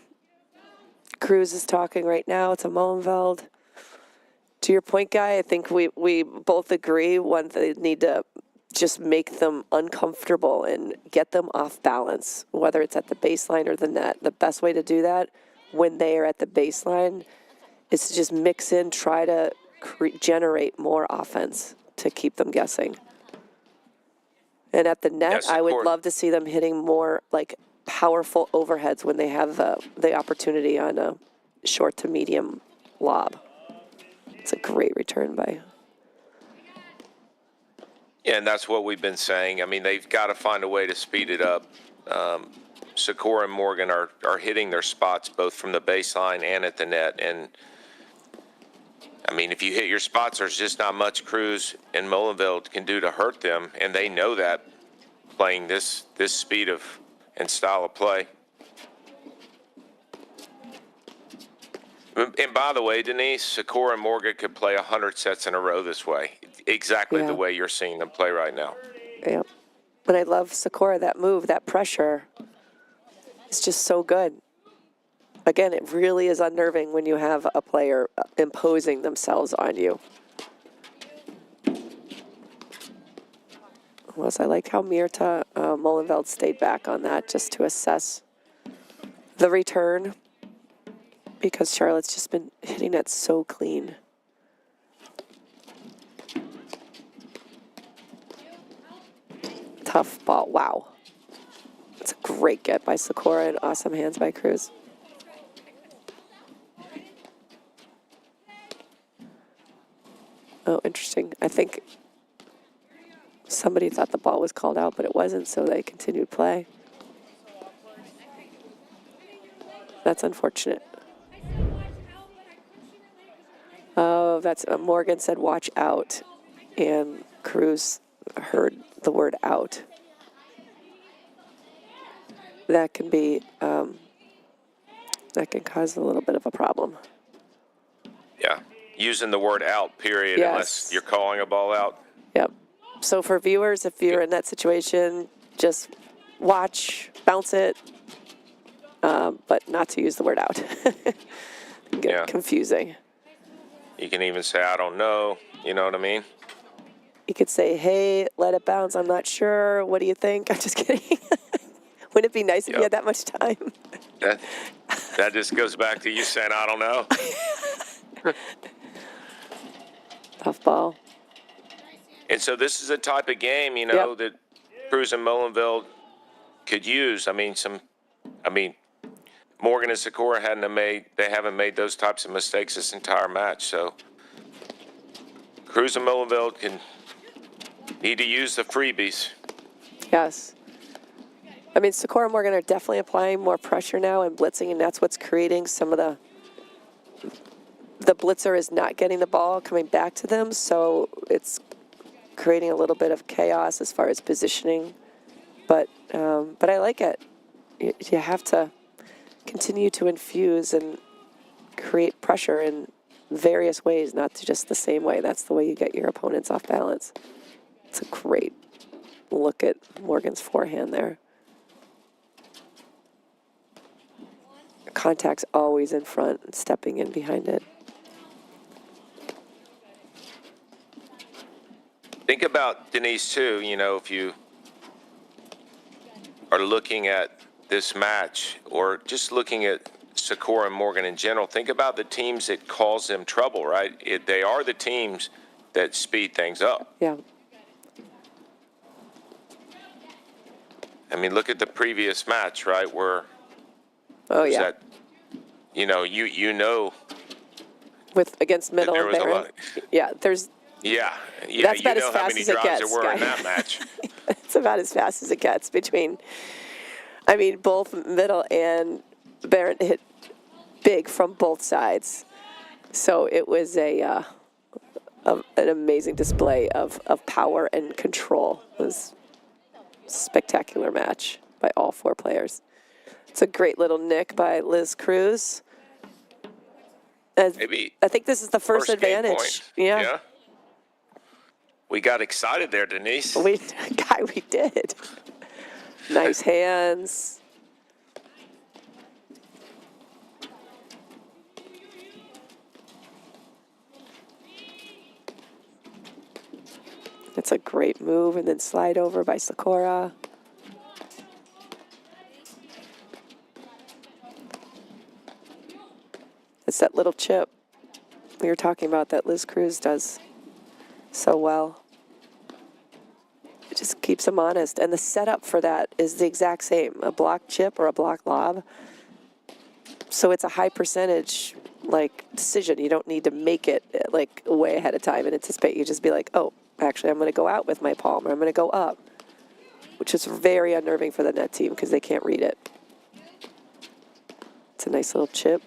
Speaker 4: Cruz is talking right now to Molenveld. To your point, Guy, I think we both agree, they need to just make them uncomfortable and get them off balance, whether it's at the baseline or the net. The best way to do that when they are at the baseline is to just mix in, try to generate more offense to keep them guessing. And at the net, I would love to see them hitting more like powerful overheads when they have the opportunity on a short to medium lob. It's a great return by
Speaker 5: Yeah, and that's what we've been saying. I mean, they've got to find a way to speed it up. Sikora and Morgan are hitting their spots both from the baseline and at the net. And, I mean, if you hit your spots, there's just not much Cruz and Molenveld can do to hurt them. And they know that playing this speed of and style of play. And by the way, Denise, Sikora and Morgan could play 100 sets in a row this way. Exactly the way you're seeing them play right now.
Speaker 4: Yep. But I love Sikora, that move, that pressure. It's just so good. Again, it really is unnerving when you have a player imposing themselves on you. Well, I liked how Mirta Molenveld stayed back on that just to assess the return, because Charlotte's just been hitting it so clean. Tough ball. Wow. It's a great get by Sikora and awesome hands by Cruz. Oh, interesting. I think somebody thought the ball was called out, but it wasn't, so they continued play. That's unfortunate. Oh, that's Morgan said watch out, and Cruz heard the word out. That can be, that can cause a little bit of a problem.
Speaker 5: Yeah, using the word out, period,
Speaker 4: Yes.
Speaker 5: unless you're calling a ball out.
Speaker 4: Yep. So for viewers, if you're in that situation, just watch, bounce it, but not to use the word out. Get confusing.
Speaker 5: You can even say, I don't know, you know what I mean?
Speaker 4: You could say, hey, let it bounce, I'm not sure, what do you think? I'm just kidding. Wouldn't it be nice if you had that much time?
Speaker 5: That just goes back to you saying, I don't know.
Speaker 4: Tough ball.
Speaker 5: And so this is a type of game, you know, that Cruz and Molenveld could use. I mean, Morgan and Sikora haven't made those types of mistakes this entire match. So Cruz and Molenveld need to use the freebies.
Speaker 4: Yes. I mean, Sikora and Morgan are definitely applying more pressure now and blitzing, and that's what's creating some of the blitzer is not getting the ball coming back to them, so it's creating a little bit of chaos as far as positioning. But I like it. You have to continue to infuse and create pressure in various ways, not just the same way. That's the way you get your opponents off balance. It's a great look at Morgan's forehand there. Contact's always in front and stepping in behind it.
Speaker 5: Think about, Denise, too, you know, if you are looking at this match or just looking at Sikora and Morgan in general, think about the teams that cause them trouble, right? They are the teams that speed things up.
Speaker 4: Yeah.
Speaker 5: I mean, look at the previous match, right, where that, you know,
Speaker 4: against Middle and Barron. Yeah, there's.
Speaker 5: Yeah,
Speaker 4: that's about
Speaker 5: you
Speaker 4: as
Speaker 5: know
Speaker 4: fast
Speaker 5: how many
Speaker 4: as it
Speaker 5: drives
Speaker 4: gets,
Speaker 5: there were
Speaker 4: Guy.
Speaker 5: in that match.
Speaker 4: It's about as fast as it gets between. I mean, both Middle and Barron hit big from both sides, so it was an amazing display of power and control. It was a spectacular match by all four players. It's a great little nick by Liz Cruz.
Speaker 5: Maybe
Speaker 4: I think this is the first advantage.
Speaker 5: Yeah. We got excited there, Denise.
Speaker 4: We did. Nice hands. It's a great move, and then slide over by Sikora. It's that little chip we were talking about that Liz Cruz does so well. It just keeps them honest. And the setup for that is the exact same, a block chip or a block lob. So it's a high percentage, decision. You don't need to make it, way ahead of time and anticipate. You just be like, oh, Actually, I'm going to go out with my palm, or I'm going to go up, which is very unnerving for the net team because they can't read it. It's a nice little chip.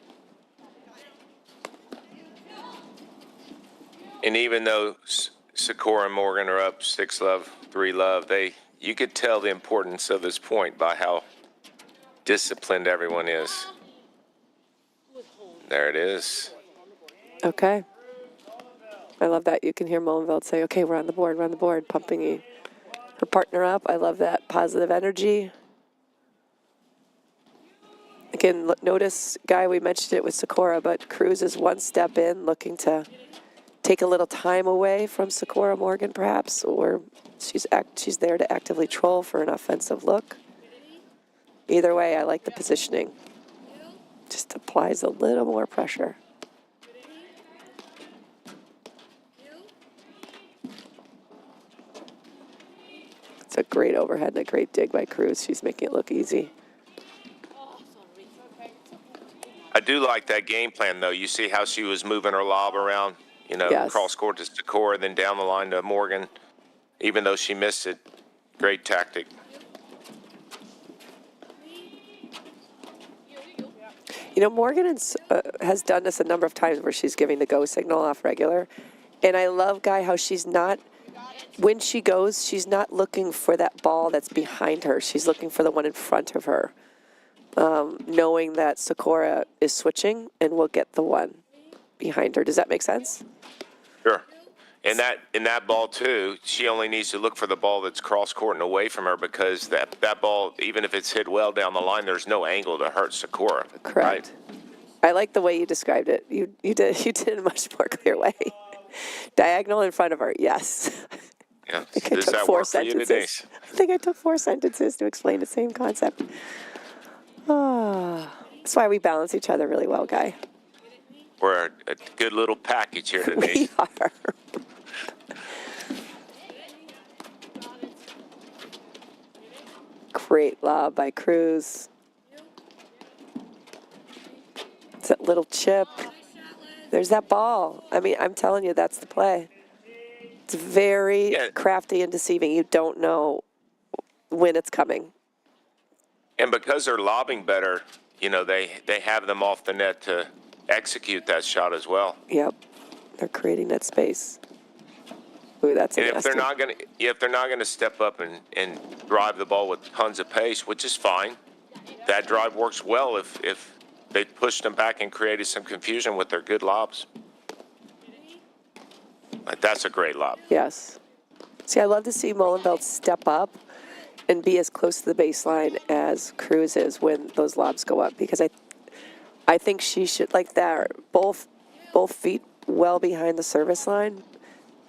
Speaker 5: And even though Sikora and Morgan are up 6-love, 3-love, you could tell the importance of this point by how disciplined everyone is. There it is.
Speaker 4: Okay. I love that. You can hear Molenveld say, okay, we're on the board, pumping her partner up. I love that positive energy. Again, notice, Guy, we mentioned it with Sikora, but Cruz is one step in, looking to take a little time away from Sikora Morgan, perhaps, or she's there to actively troll for an offensive look. Either way, I like the positioning. Just applies a little more pressure. It's a great overhead and a great dig by Cruz. She's making it look easy.
Speaker 5: I do like that game plan, though. You see how she was moving her lob around,
Speaker 4: Yes.
Speaker 5: cross court to Sikora, then down the line to Morgan, even though she missed it. Great tactic.
Speaker 4: Morgan has done this a number of times where she's giving the go signal off regular. And I love, Guy, how she's not, when she goes, she's not looking for that ball that's behind her. She's looking for the one in front of her, knowing that Sikora is switching and will get the one behind her. Does that make sense?
Speaker 5: Sure. And that ball, too, she only needs to look for the ball that's cross court and away from her, because that ball, even if it's hit well down the line, there's no angle to hurt Sikora.
Speaker 4: Correct.
Speaker 5: Right?
Speaker 4: I like the way you described it. You did it in a much more clear way. Diagonal in front of her, yes.
Speaker 5: Yeah.
Speaker 4: I think I
Speaker 5: Does
Speaker 4: took
Speaker 5: that
Speaker 4: 4
Speaker 5: work for you,
Speaker 4: sentences.
Speaker 5: Denise?
Speaker 4: I think I took 4 sentences to explain the same concept. That's why we balance each other really well, Guy.
Speaker 5: We're a good little package here, Denise.
Speaker 4: We are. Great lob by Cruz. It's that little chip. There's that ball. I mean, I'm telling you, that's the play. It's very crafty and deceiving. You don't know when it's coming.
Speaker 5: And because they're lobbing better, they have them off the net to execute that shot as well.
Speaker 4: Yep. They're creating that space. Ooh, that's
Speaker 5: And
Speaker 4: nasty.
Speaker 5: if they're not gonna step up and drive the ball with tons of pace, which is fine, that drive works well if they pushed them back and created some confusion with their good lobs. Like, that's a great lob.
Speaker 4: Yes. See, I love to see Molenveld step up and be as close to the baseline as Cruz is when those lobs go up, because I think she should, like that, both feet well behind the service line.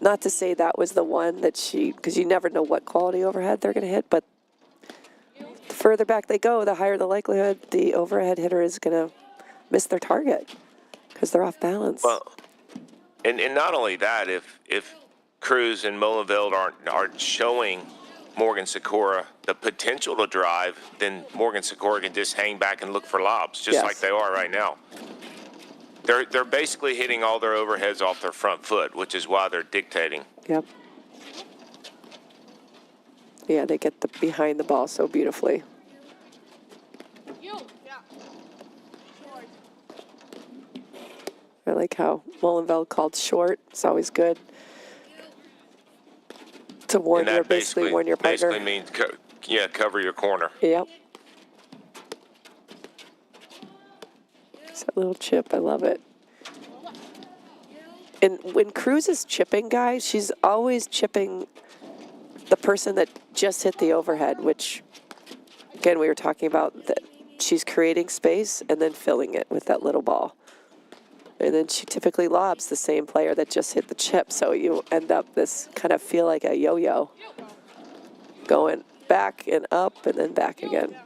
Speaker 4: Not to say that was the one that because you never know what quality overhead they're going to hit, but the further back they go, the higher the likelihood the overhead hitter is going to miss their target because they're off balance.
Speaker 5: Well, and not only that, if Cruz and Molenveld aren't showing Morgan Sikora the potential to drive, then Morgan Sikora can just hang back and look for lobs, just like they are right now. They're basically hitting all their overheads off their front foot, which is why they're dictating.
Speaker 4: Yep. Yeah, they get behind the ball so beautifully. I like how Molenveld called short. It's always good to warn
Speaker 5: And that
Speaker 4: basically warn your partner.
Speaker 5: basically means cover your corner.
Speaker 4: Yep. It's that little chip. I love it. And when Cruz is chipping, guys, she's always chipping the person that just hit the overhead, which, again, we were talking about that she's creating space and then filling it with that little ball. And then she typically lobs the same player that just hit the chip. So you end up this kind of feel like a yo-yo, going back and up and then back again.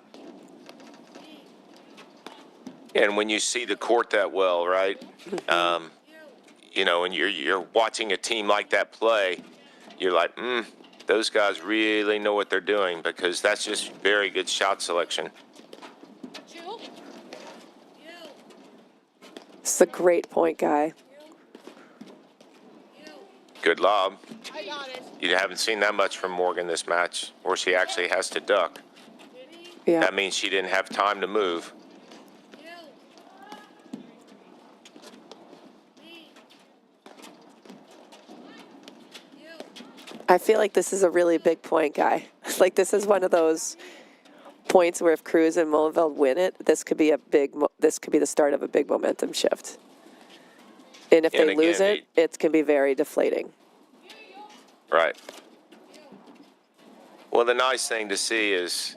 Speaker 5: And when you see the court that well, right, and you're watching a team like that play, you're like, those guys really know what they're doing, because that's just very good shot selection.
Speaker 4: This is a great point, Guy.
Speaker 5: Good lob. You haven't seen that much from Morgan this match, where she actually has to duck.
Speaker 4: Yeah.
Speaker 5: That means she didn't have time to move.
Speaker 4: I feel like this is a really big point, Guy. Like, this is one of those points where if Cruz and Molenveld win it, this could be this could be the start of a big momentum shift. And if they lose it, it can be very deflating.
Speaker 5: Right. Well, the nice thing to see is,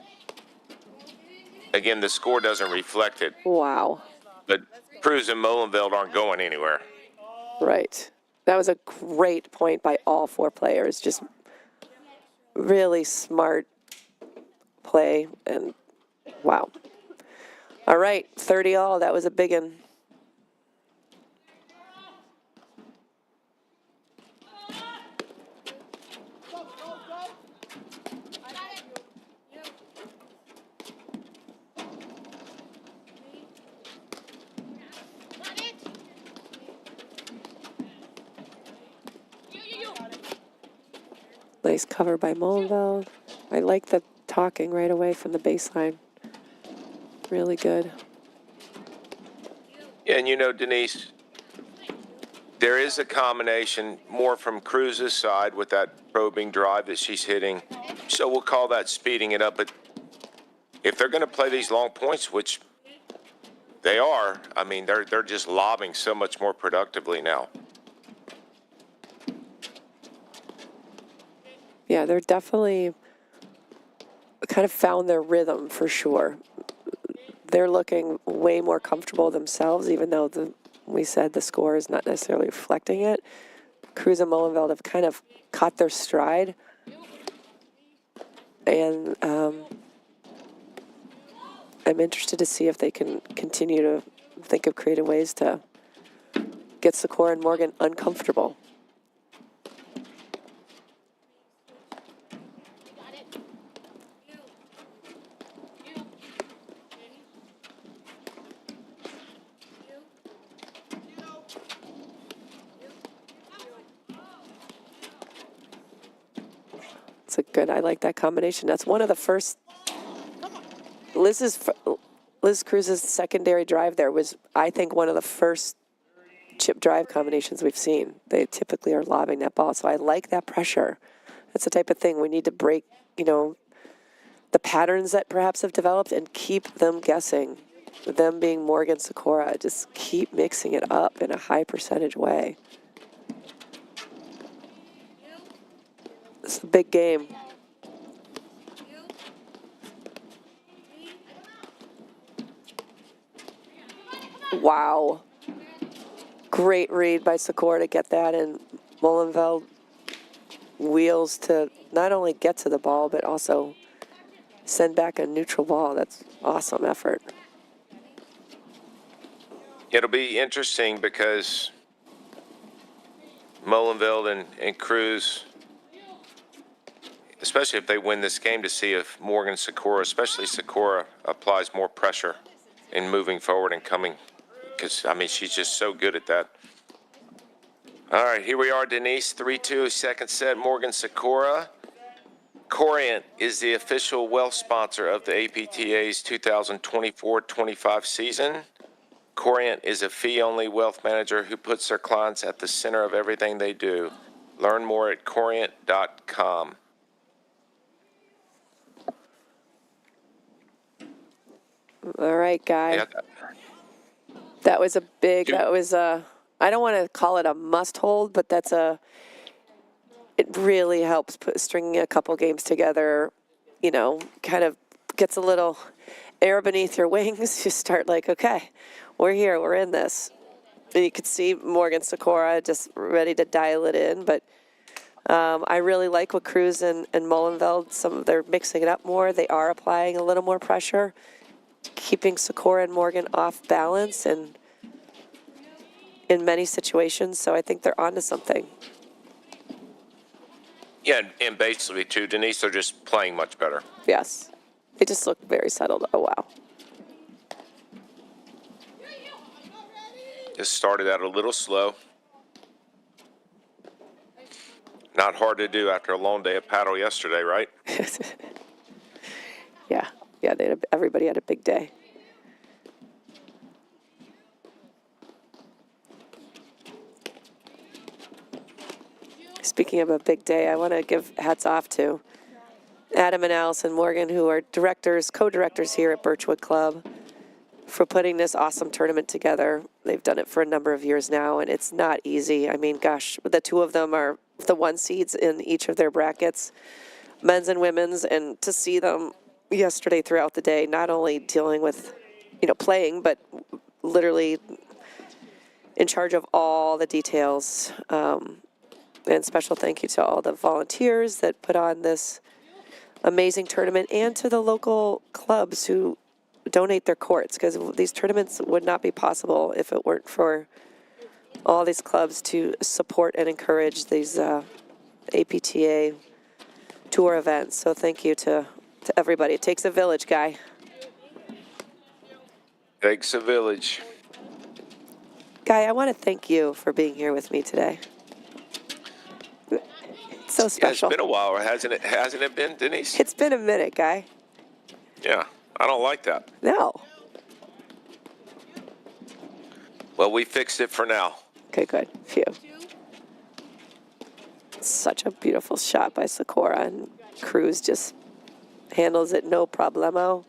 Speaker 5: again, the score doesn't reflect it.
Speaker 4: Wow.
Speaker 5: But Cruz and Molenveld aren't going anywhere.
Speaker 4: Right. That was a great point by all 4 players. Just really smart play, and wow. All right, 30-all. That was a big one. Nice cover by Molenveld. I like the talking right away from the baseline. Really good.
Speaker 5: Yeah, and you know, Denise, there is a combination more from Cruz's side with that probing drive that she's hitting. So we'll call that speeding it up. But if they're going to play these long points, which they are, I mean, they're just lobbing so much more productively now.
Speaker 4: Yeah, they're definitely kind of found their rhythm for sure. They're looking way more comfortable themselves, even though we said the score is not necessarily reflecting it. Cruz and Molenveld have kind of caught their stride. And I'm interested to see if they can continue to think of creative ways to get Sikora and Morgan uncomfortable. It's a good, I like that combination. That's one of the first, Liz Cruz's secondary drive there was, I think, one of the first chip drive combinations we've seen. They typically are lobbing that ball, so I like that pressure. That's the type of thing we need to break, you know, the patterns that perhaps have developed and keep them guessing. Them being Morgan, Sikora, just keep mixing it up in a high percentage way. It's a big game. Wow. Great read by Sikora to get that, and Molenveld wheels to not only get to the ball, but also send back a neutral ball. That's awesome effort.
Speaker 5: It'll be interesting because Molenveld and Cruz, especially if they win this game, to see if Morgan, Sikora, especially Sikora, applies more pressure in moving forward and coming, because, I mean, she's just so good at that. All right, here we are, Denise, 3-2, second set, Morgan, Sikora. Corient is the official wealth sponsor of the APTA's 2024-25 season. Corient is a fee-only wealth manager who puts their clients at the center of everything they do. Learn more at corient.com.
Speaker 4: All right, Guy.
Speaker 5: Yeah.
Speaker 4: That was a big, that was a, I don't want to call it a must hold, but that's a, it really helps stringing a couple games together, you know, kind of gets a little air beneath your wings. You start like, okay, we're here, we're in this. And you could see Morgan, Sikora just ready to dial it in, but I really like what Cruz and Molenveld, they're mixing it up more. They are applying a little more pressure, keeping Sikora and Morgan off balance and in many situations. So I think they're onto something.
Speaker 5: Yeah, and basically, too, Denise, they're just playing much better.
Speaker 4: Yes. They just look very settled. Oh, wow.
Speaker 5: Just started out a little slow. Not hard to do after a long day of paddle yesterday, right?
Speaker 4: Yeah, everybody had a big day. Speaking of a big day, I want to give hats off to Adam and Allison Morgan, who are co-directors here at Birchwood Club, for putting this awesome tournament together. They've done it for a number of years now, and it's not easy. I mean, gosh, the two of them are the 1 seeds in each of their brackets, men's and women's, and to see them yesterday throughout the day, not only dealing with, playing, but literally in charge of all the details. And special thank you to all the volunteers that put on this amazing tournament, and to the local clubs who donate their courts, because these tournaments would not be possible if it weren't for all these clubs to support and encourage these APTA tour events. So thank you to everybody. It takes a village, Guy.
Speaker 5: Takes a village.
Speaker 4: Guy, I want to thank you for being here with me today. It's so special.
Speaker 5: Yeah, it's been a while, hasn't it? Hasn't it been, Denise?
Speaker 4: It's been a minute, Guy.
Speaker 5: Yeah, I don't like that.
Speaker 4: No.
Speaker 5: Well, we fixed it for now.
Speaker 4: Okay, good. Phew. Such a beautiful shot by Sikora, and Cruz just handles it no problemo.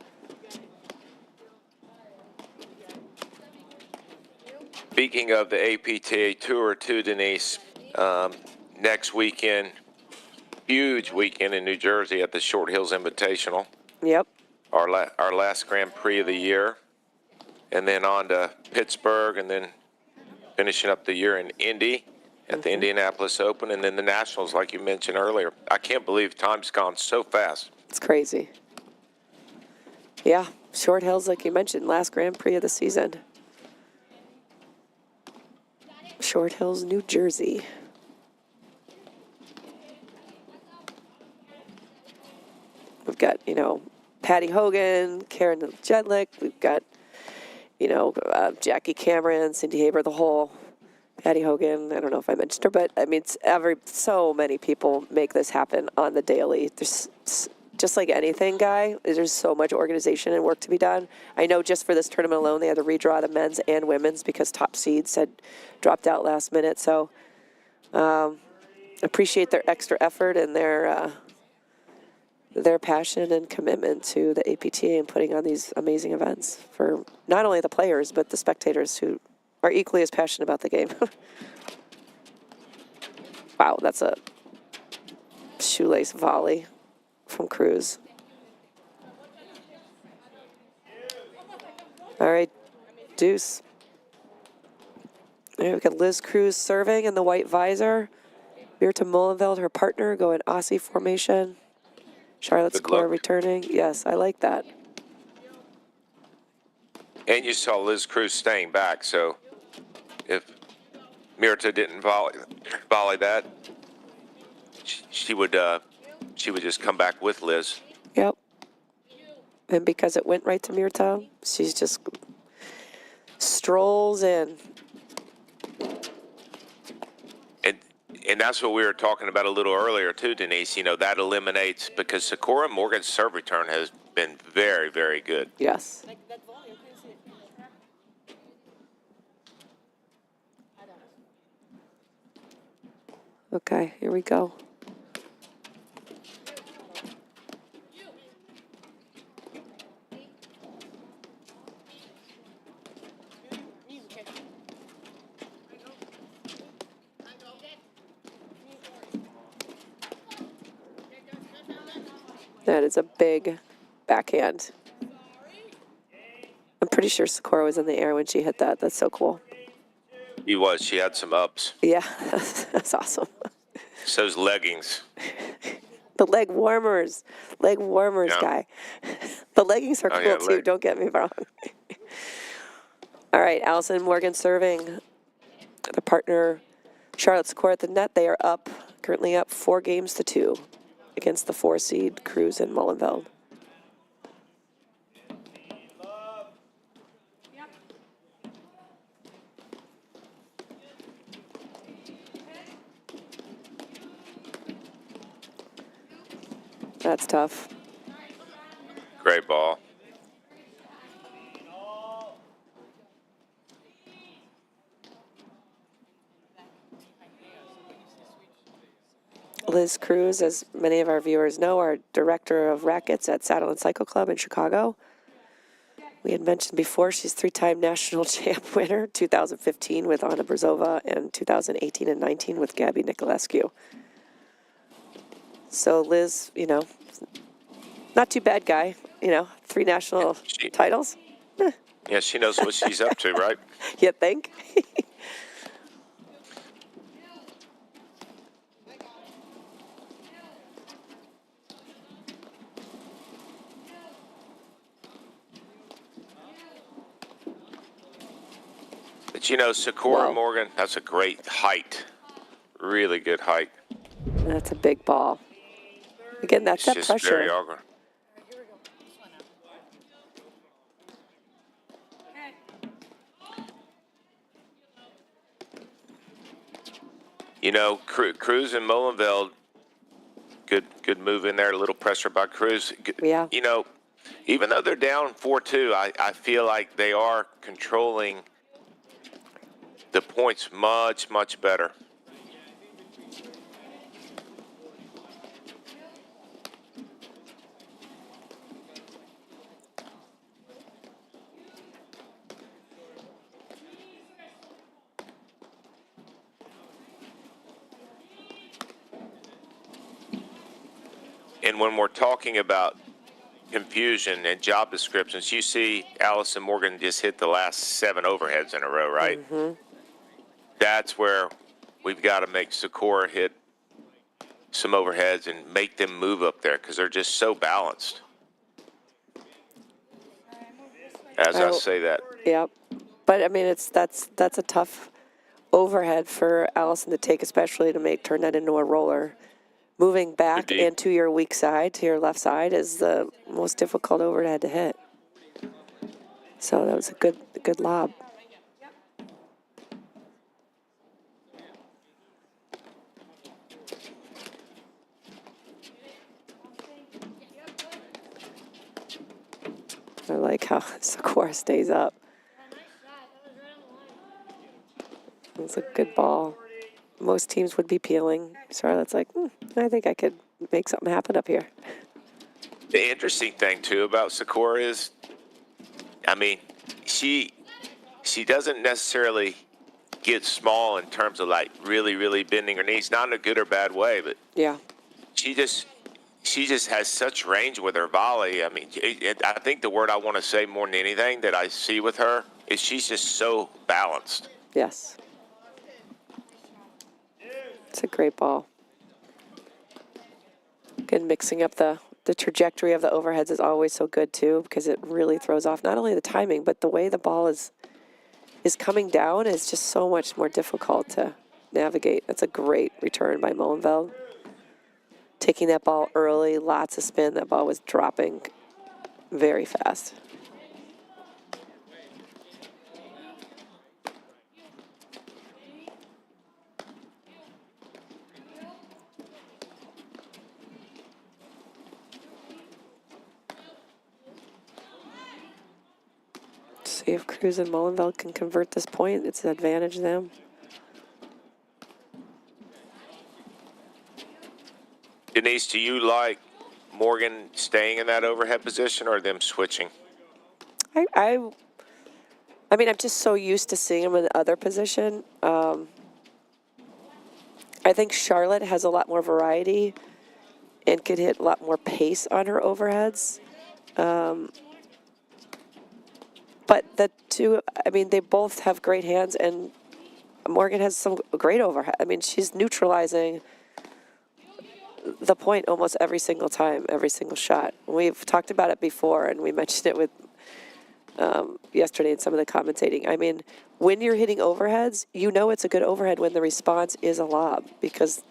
Speaker 5: Speaking of the APTA Tour, too, Denise, next weekend, huge weekend in New Jersey at the Short Hills Invitational.
Speaker 4: Yep.
Speaker 5: Our last Grand Prix of the year. And then on to Pittsburgh, and then finishing up the year in Indy at the Indianapolis Open, and then the Nationals, like you mentioned earlier. I can't believe time's gone so fast.
Speaker 4: It's crazy. Yeah, Short Hills, like you mentioned, last Grand Prix of the season. Short Hills, New Jersey. We've got, Patty Hogan, Karen Jedlick. We've got, Jackie Cameron, Cindy Haber, the whole Patty Hogan. I don't know if I mentioned her, but I mean, so many people make this happen on the daily. There's just like anything, Guy, there's so much organization and work to be done. I know just for this tournament alone, they had to redraw the men's and women's because top seeds had dropped out last minute. So appreciate their extra effort and their passion and commitment to the APTA and putting on these amazing events for not only the players, but the spectators who are equally as passionate about the game. Wow, that's a shoelace volley from Cruz. All right, deuce. There we got Liz Cruz serving in the white visor. Mirta Molenveld, her partner, go in Aussie formation. Charlotte Sikora returning. Yes, I like that.
Speaker 5: And you saw Liz Cruz staying back, so if Mirta didn't volley that, she would just come back with Liz.
Speaker 4: Yep. And because it went right to Mirta, she's just strolls in.
Speaker 5: And that's what we were talking about a little earlier too, Denise. That eliminates, because Sikora Morgan's serve return has been very, very good.
Speaker 4: Yes. Okay, here we go. That is a big backhand. I'm pretty sure Sikora was in the air when she hit that. That's so cool.
Speaker 5: He was. She had some ups.
Speaker 4: Yeah, that's awesome.
Speaker 5: So's leggings.
Speaker 4: The leg warmers.
Speaker 5: Yeah.
Speaker 4: Guy. The leggings are cool too, don't get me wrong. All right, Allison Morgan serving. The partner, Charlotte Sikora at the net. They are currently up 4-2 against the 4 seed Cruz and Molenveld. tough.
Speaker 5: Great ball.
Speaker 4: Liz Cruz, as many of our viewers know, our director of rackets at Saddle and Cycle Club in Chicago. We had mentioned before she's 3-time national champ winner, 2015 with Anna Brzova and 2018 and 19 with Gabby Nicolescu. So Liz, you know, not too bad guy, you know, 3 national titles.
Speaker 5: Yeah, she knows what she's up to, right?
Speaker 4: You think?
Speaker 5: But you know, Sikora
Speaker 4: Wow.
Speaker 5: Morgan, that's a great height. Really good height.
Speaker 4: That's a big ball. Again, that's
Speaker 5: It's
Speaker 4: that
Speaker 5: just
Speaker 4: pressure.
Speaker 5: very awkward. You know, Cruz and Molenveld, good move in there. A little pressure by Cruz.
Speaker 4: Yeah.
Speaker 5: You know, even though they're down 4-2, I feel like they are controlling the points much, much better. And when we're talking about confusion and job descriptions, you see Allison Morgan just hit the last 7 overheads in a row, right?
Speaker 4: Mm-hmm.
Speaker 5: That's where we've got to make Sikora hit some overheads and make them move up there because they're just so balanced. As I say that.
Speaker 4: Yep. But I mean, that's a tough overhead for Allison to take, especially to turn that into a roller. Moving back into your weak side, to your left side, is the most difficult overhead to hit. So that was a good lob. I like how Sikora stays up. It's a good ball. Most teams would be peeling. Charlotte's like, I think I could make something happen up here.
Speaker 5: The interesting thing, too, about Sikora is, I mean, she doesn't necessarily get small in terms of, like, really, really bending her knees. Not in a good or bad way, but
Speaker 4: yeah,
Speaker 5: she just has such range with her volley. I mean, I think the word I want to say more than anything that I see with her is she's just so balanced.
Speaker 4: Yes. It's a great ball. Again, mixing up the trajectory of the overheads is always so good too, because it really throws off not only the timing, but the way the ball is coming down is just so much more difficult to navigate. That's a great return by Molenveld. Taking that ball early, lots of spin. That ball was dropping very fast. See if Cruz and Molenveld can convert this point. It's an advantage to them.
Speaker 5: Denise, do you like Morgan staying in that overhead position or them switching?
Speaker 4: I mean, I'm just so used to seeing him in the other position. I think Charlotte has a lot more variety and could hit a lot more pace on her overheads. But the two, I mean, they both have great hands, and Morgan has some great overhead. I mean, she's neutralizing the point almost every single time, every single shot. We've talked about it before, and we mentioned it with yesterday in some of the commentating. I mean, when you're hitting overheads, you know it's a good overhead when the response is a lob, because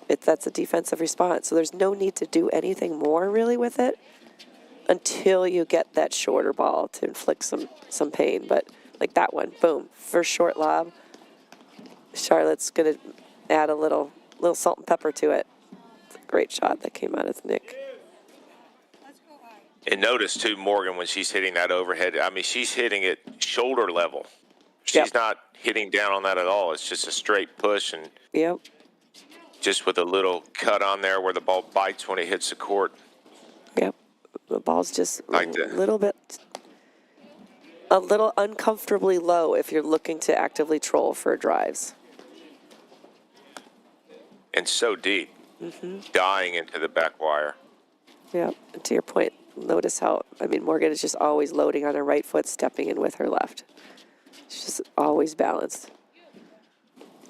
Speaker 4: that's a defensive response. So there's no need to do anything more really with it until you get that shorter ball to inflict some pain. But like that one, boom, first short lob. Charlotte's going to add a little salt and pepper to it. It's a great shot that came out of Nick.
Speaker 5: And notice too, Morgan, when she's hitting that overhead, I mean, she's hitting it shoulder level. She's
Speaker 4: Yep.
Speaker 5: not hitting down on that at all. It's just a straight push, and
Speaker 4: Yep.
Speaker 5: just with a little cut on there where the ball bites when it hits the court.
Speaker 4: Yep. The ball's just
Speaker 5: Like
Speaker 4: a
Speaker 5: that.
Speaker 4: little uncomfortably low if you're looking to actively troll for drives.
Speaker 5: And so deep, dying into the back wire.
Speaker 4: Yep. And to your point, notice how, I mean, Morgan is just always loading on her right foot, stepping in with her left. She's just always balanced.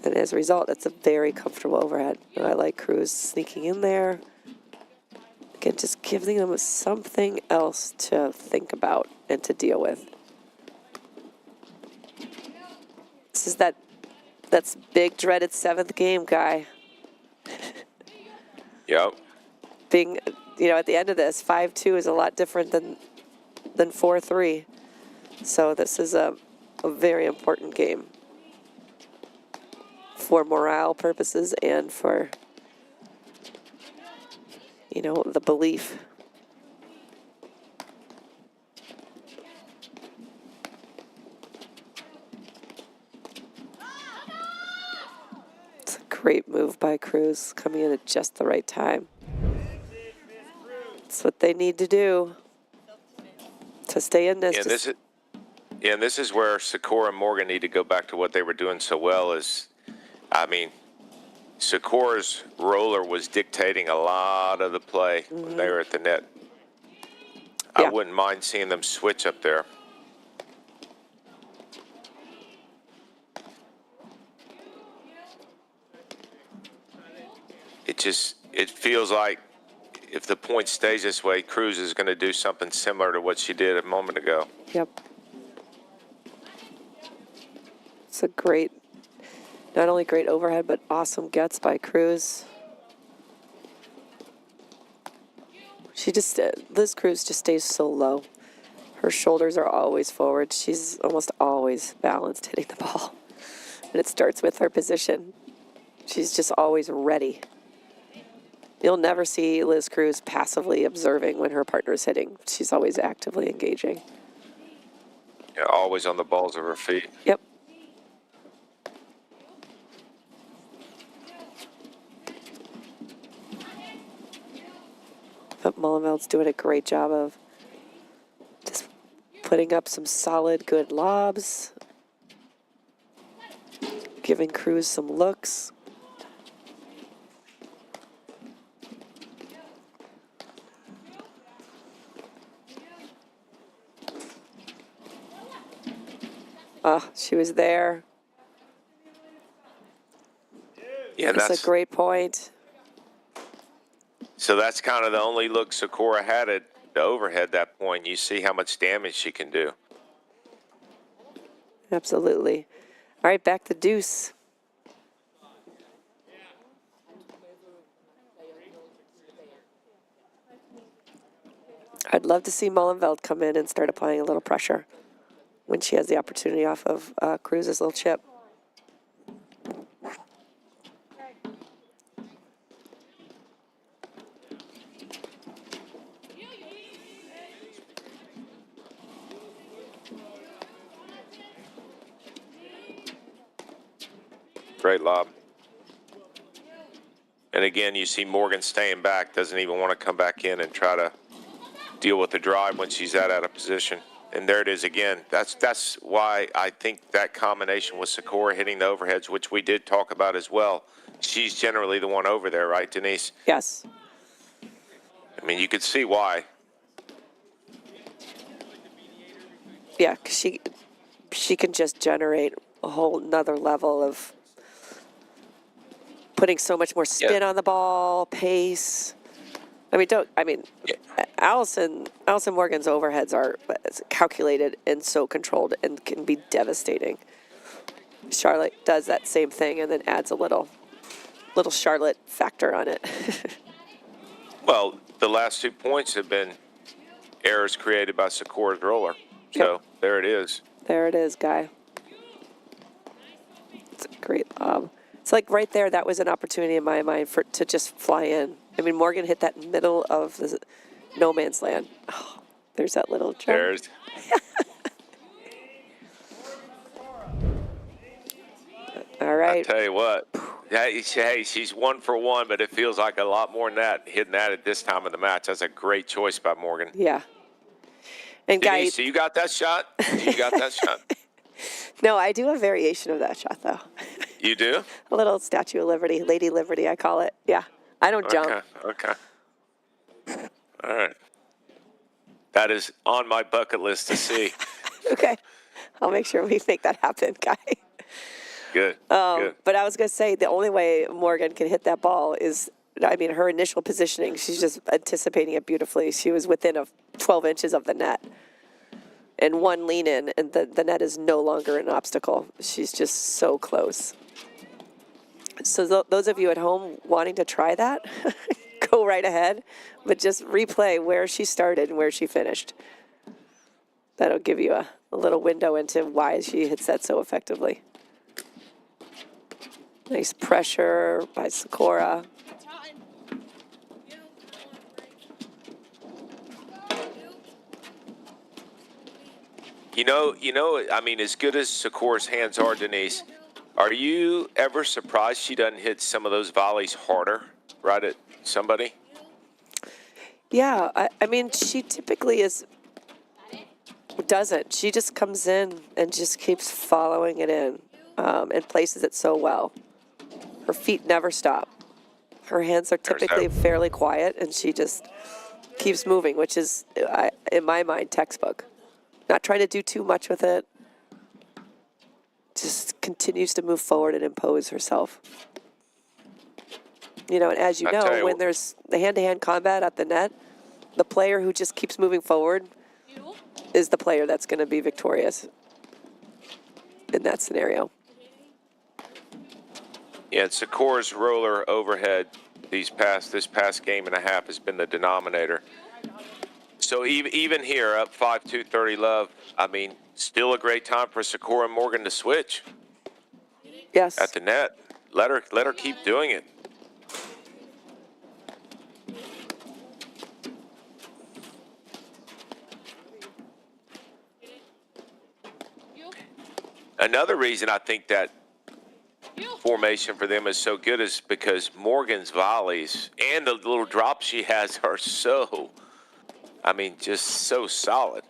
Speaker 4: And as a result, it's a very comfortable overhead. And I like Cruz sneaking in there. Again, just giving them something else to think about and to deal with. This is that's big dreaded 7th game, Guy.
Speaker 5: Yep.
Speaker 4: Being, at the end of this, 5-2 is a lot different than 4-3. So this is a very important game for morale purposes and for, the belief. It's a great move by Cruz, coming in at just the right time. It's what they need to do to stay in this.
Speaker 5: And this is where Sikora and Morgan need to go back to what they were doing so well. Sikora's roller was dictating a lot of the play when they were at the net.
Speaker 4: Yeah.
Speaker 5: I wouldn't mind seeing them switch up there. It feels like if the point stays this way, Cruz is going to do something similar to what she did a moment ago.
Speaker 4: Yep. It's a great, not only great overhead, but awesome gets by Cruz. Liz Cruz just stays so low. Her shoulders are always forward. She's almost always balanced hitting the ball. And it starts with her position. She's just always ready. You'll never see Liz Cruz passively observing when her partner's hitting. She's always actively engaging.
Speaker 5: Yeah, always on the balls of her feet.
Speaker 4: Yep. But Molenveld's doing a great job of just putting up some solid, good lobs, giving Cruz some looks. She was there.
Speaker 5: Yeah,
Speaker 4: That's a great point.
Speaker 5: So that's kind of the only look Sikora had at the overhead that point. You see how much damage she can do.
Speaker 4: Absolutely. All right, back to deuce. I'd love to see Molenveld come in and start applying a little pressure when she has the opportunity off of Cruz's little chip.
Speaker 5: Great lob. And again, you see Morgan staying back, doesn't even want to come back in and try to deal with the drive when she's out of position. And there it is again. That's why I think that combination with Sikora hitting the overheads, which we did talk about as well. She's generally the one over there, right, Denise?
Speaker 4: Yes.
Speaker 5: I mean, you could see why.
Speaker 4: Yeah, 'cause she can just generate a whole nother level of putting so much more spin on the ball, pace. Allison Morgan's overheads are calculated and so controlled and can be devastating. Charlotte does that same thing and then adds a little Charlotte factor on it.
Speaker 5: Well, the last 2 points have been errors created by Sikora's roller. So there it is.
Speaker 4: There it is, Guy. It's a great lob. It's like right there, that was an opportunity in my mind to just fly in. I mean, Morgan hit that middle of the no man's land. Oh, There's that little jump.
Speaker 5: There's.
Speaker 4: All right.
Speaker 5: I tell you what. Hey, she's 1 for 1, but it feels like a lot more than that, hitting that at this time of the match. That's a great choice by Morgan.
Speaker 4: Yeah. And Guy,
Speaker 5: Denise, so you got that shot? You got that shot?
Speaker 4: no, I do a variation of that shot, though.
Speaker 5: You do?
Speaker 4: A little Statue of Liberty, Lady Liberty, I call it. Yeah. I don't jump.
Speaker 5: Okay. All right. That is on my bucket list to see.
Speaker 4: Okay. I'll make sure we make that happen, Guy.
Speaker 5: Good. Good.
Speaker 4: But I was going to say the only way Morgan can hit that ball is, I mean, her initial positioning, she's just anticipating it beautifully. She was within 12 inches of the net. And one lean in, and the net is no longer an obstacle. She's just so close. So those of you at home wanting to try that, go right ahead. But just replay where she started and where she finished. That'll give you a little window into why she hits that so effectively. Nice pressure by Sikora.
Speaker 5: You know, I mean, as good as Sikora's hands are, Denise, are you ever surprised she doesn't hit some of those volleys harder right at somebody?
Speaker 4: Yeah, I mean, she typically doesn't. She just comes in and just keeps following it in and places it so well. Her feet never stop. Her hands are typically fairly quiet, and she just keeps moving, which is, in my mind, textbook. Not trying to do too much with it. Just continues to move forward and impose herself. You know, and as you know, when there's the hand-to-hand combat at the net, the player who just keeps moving forward is the player that's going to be victorious in that scenario.
Speaker 5: Yeah, and Sikora's roller overhead this past game and a half has been the denominator. So even here, up 5-2, 30 love, I mean, still a great time for Sikora and Morgan to switch.
Speaker 4: Yes.
Speaker 5: At the net. Let her keep doing it. Another reason I think that formation for them is so good is because Morgan's volleys and the little drops she has are so, I mean, just so solid.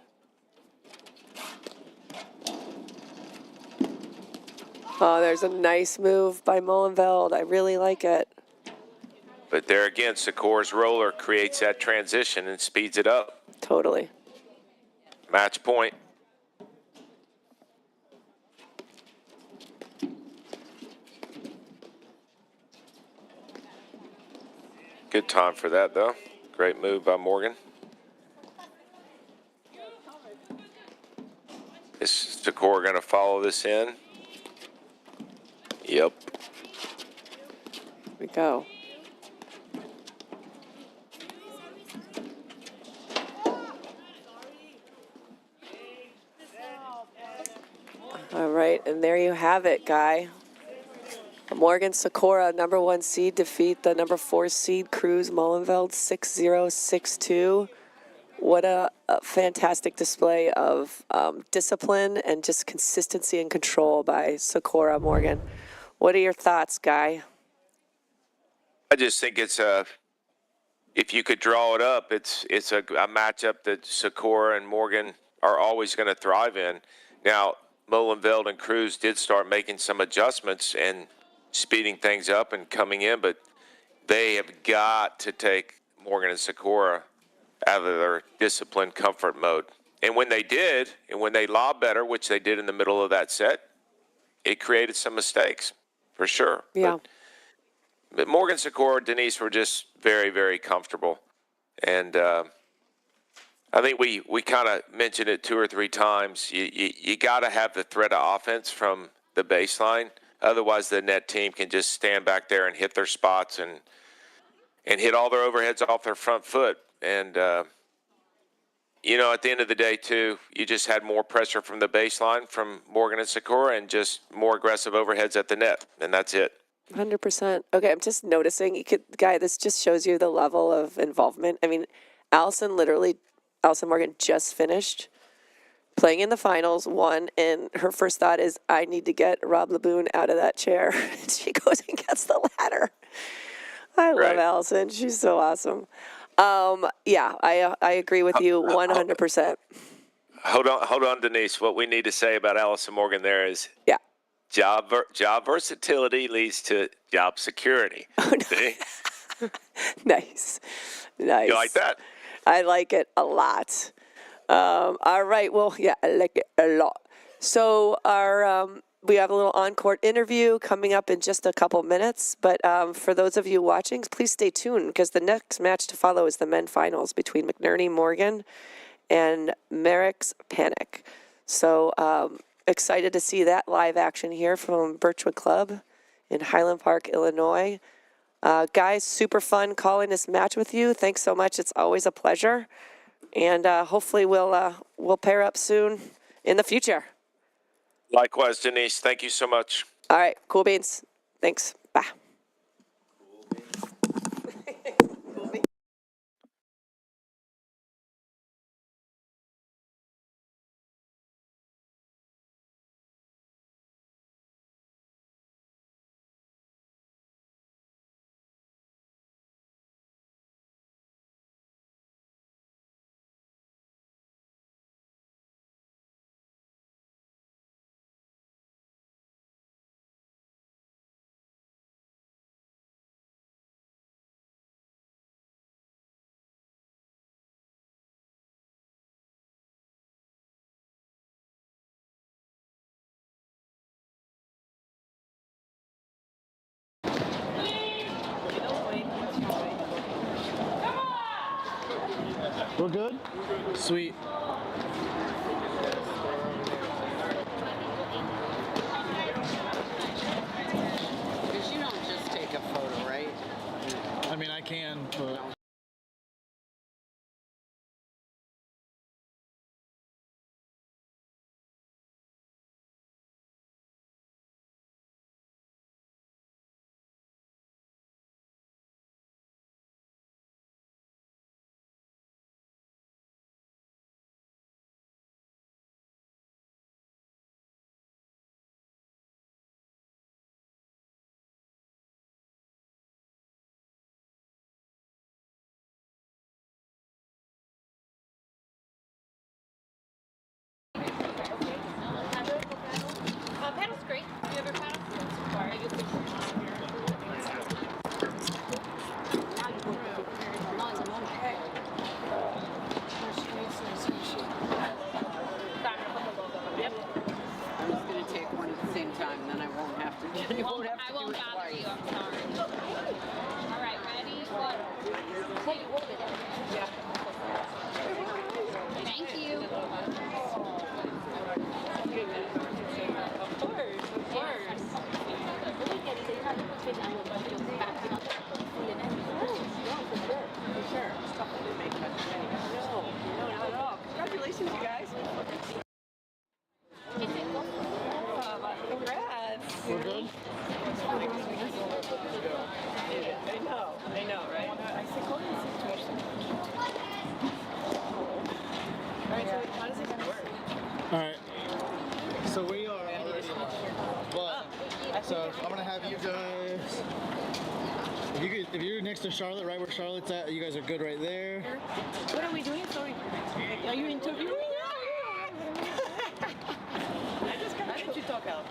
Speaker 4: Oh, there's a nice move by Molenveld. I really like it.
Speaker 5: But there again, Sikora's roller creates that transition and speeds it up.
Speaker 4: Totally.
Speaker 5: Match point. Good time for that, though. Great move by Morgan. Is Sikora going to follow this in? Yep.
Speaker 4: Here we go. All right, and there you have it, Guy. Morgan Sikora, number 1 seed, defeat the number 4 seed, Cruz Molenveld, 6-0, 6-2. What a fantastic display of discipline and just consistency and control by Sikora Morgan. What are your thoughts, Guy?
Speaker 5: I just think it's if you could draw it up, it's a matchup that Sikora and Morgan are always going to thrive in. Now, Molenveld and Cruz did start making some adjustments and speeding things up and coming in, but they have got to take Morgan and Sikora out of their disciplined comfort mode. And when they did, and when they lobbed better, which they did in the middle of that set, it created some mistakes, for sure.
Speaker 4: Yeah.
Speaker 5: But Morgan, Sikora, Denise were just very, very comfortable. And I think we kind of mentioned it 2 or 3 times. You got to have the threat of offense from the baseline. Otherwise, the net team can just stand back there and hit their spots and hit all their overheads off their front foot. And, you know, at the end of the day, too, you just had more pressure from the baseline from Morgan and Sikora and just more aggressive overheads at the net. And that's it.
Speaker 4: 100%. Okay, I'm just noticing. Guy, this just shows you the level of involvement. I mean, Allison literally Allison Morgan just finished playing in the finals, won, and her first thought is, I need to get Rob Laboon out of that chair. She goes and gets the ladder. I love Allison. She's so awesome. Yeah, I agree with you 100%.
Speaker 5: Hold on, Denise. What we need to say about Allison Morgan there is,
Speaker 4: Yeah.
Speaker 5: job versatility leads to job security.
Speaker 4: Oh, no.
Speaker 5: See?
Speaker 4: Nice.
Speaker 5: You like that?
Speaker 4: I like it a lot. All right. Well, yeah, I like it a lot. So we have a little on-court interview coming up in just a couple minutes. But for those of you watching, please stay tuned because the next match to follow is the men finals between McNerney Morgan and Merrick's Panic. So excited to see that live action here from Birchwood Club in Highland Park, Illinois. Guys, super fun calling this match with you. Thanks so much. It's always a pleasure. And hopefully we'll pair up soon in the future.
Speaker 5: Likewise, Denise. Thank you so much.
Speaker 4: All right. Cool beans. Thanks. Bye.
Speaker 8: We're good? Sweet.
Speaker 9: Because you don't just take a photo, right?
Speaker 8: I mean, I can, but...
Speaker 10: Paddle's great. Do you ever paddle? Yep.
Speaker 9: I'm just going to take one at the same time, then I won't have to.
Speaker 10: I won't bother you. I'm sorry. All right, ready? One.
Speaker 9: Yeah.
Speaker 10: Thank you.
Speaker 9: Of course. For sure. No, not at all. Congratulations, you guys. Congrats.
Speaker 8: We're good?
Speaker 9: I know, right? Alright, so how does it work?
Speaker 8: Alright. So we are already but so I'm gonna have you guys if you're next to Charlotte, right where Charlotte's at, you guys are good right there.
Speaker 9: What are we doing? Sorry. Are you interviewing me? How did you talk out?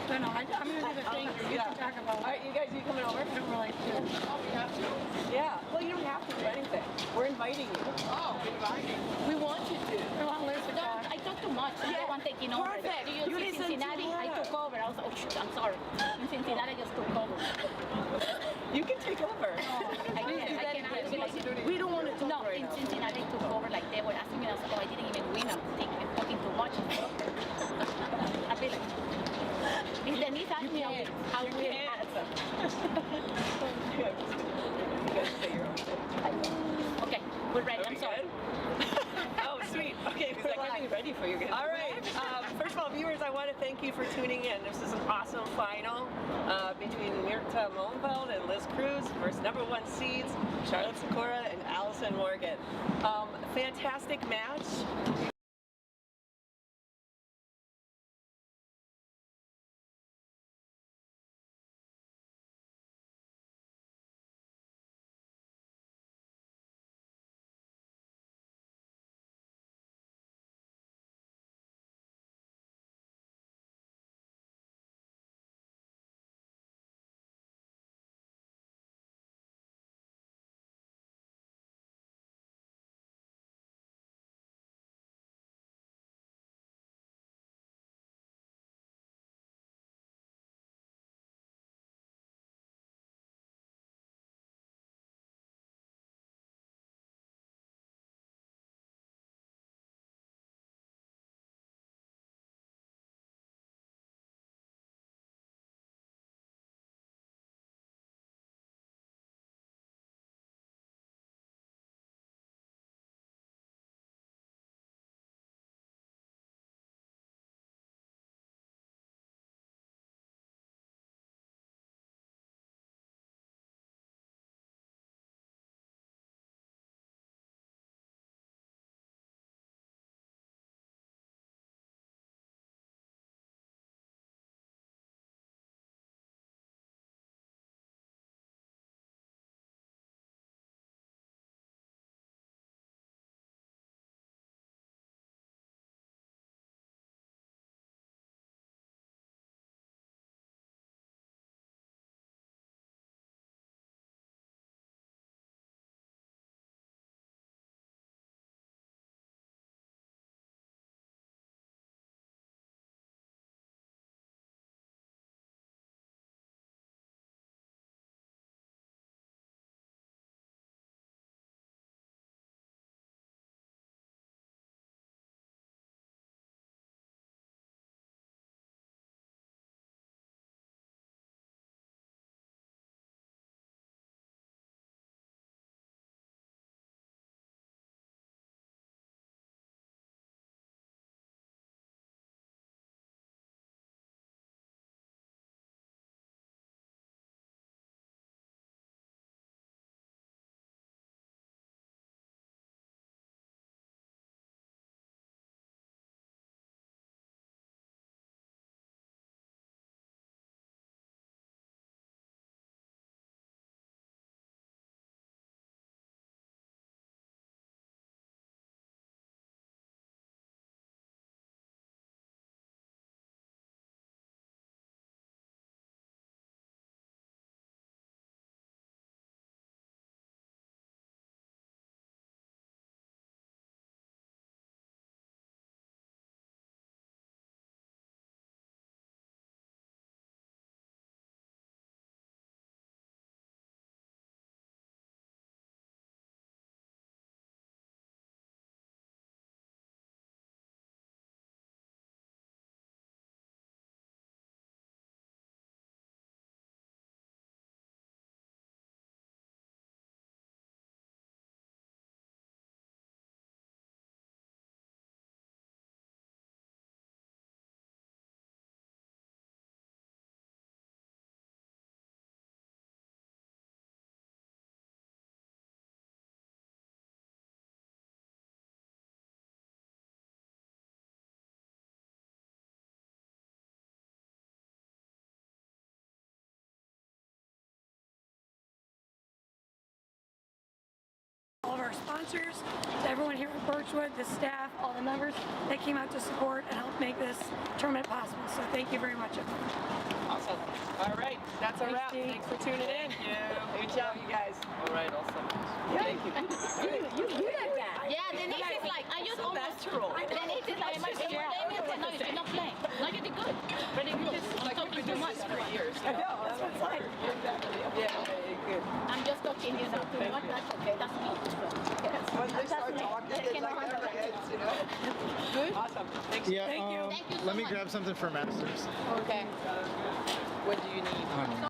Speaker 10: No, I'm going to do the thing you can talk about.
Speaker 9: Alright, you guys, you coming over?
Speaker 10: I don't really care.
Speaker 9: Yeah. Well, you don't have to do anything. We're inviting you.
Speaker 10: Oh,
Speaker 9: We want you to.
Speaker 10: I talk too much. I don't want taking over.
Speaker 9: Perfect.
Speaker 10: You
Speaker 9: You
Speaker 10: in
Speaker 9: listen to
Speaker 10: Cincinnati, I
Speaker 9: her.
Speaker 10: took over. I was like, oh, shoot, I'm sorry. In Cincinnati, I just took over.
Speaker 9: You can take over.
Speaker 10: I can't.
Speaker 9: We don't want to talk
Speaker 10: No,
Speaker 9: right
Speaker 10: in
Speaker 9: now.
Speaker 10: Cincinnati, I took over. Like, they were asking me, I was like, oh, I didn't even win. I'm talking too much. I feel like, if Denise asked me, how we answer. Okay, we're ready. I'm sorry.
Speaker 9: Oh, sweet. Okay, we're getting ready for you guys. All right. First of all, viewers, I want to thank you for tuning in. This is an awesome final between Molenveld and Liz Cruz versus #1 seeds Charlotte Sikora and Allison Morgan. fantastic match.
Speaker 11: All of our sponsors, to everyone here at Birchwood, the staff, all the members that came out to support and help make this tournament possible. So thank you very much, everyone.
Speaker 9: Awesome. All right, that's a wrap. Thanks for tuning in. Good job, you guys.
Speaker 12: All right, awesome.
Speaker 9: Thank you.
Speaker 10: You like that? Yeah, Denise is like, I just almost.
Speaker 9: Natural.
Speaker 10: Denise is like, no, you're not playing. No, you did good. Very good. I'm talking too much.
Speaker 9: For years. I know, that's what it's like. Yeah, good.
Speaker 10: I'm just talking, you know, too much. That's okay. That's me.
Speaker 9: When they start talking, it's like their heads, you know? Good? Awesome. Thanks.
Speaker 8: Yeah,
Speaker 11: Thank you.
Speaker 10: Thank you so
Speaker 8: let me
Speaker 10: much.
Speaker 8: grab something for Masters.
Speaker 10: Okay.
Speaker 9: What do you need?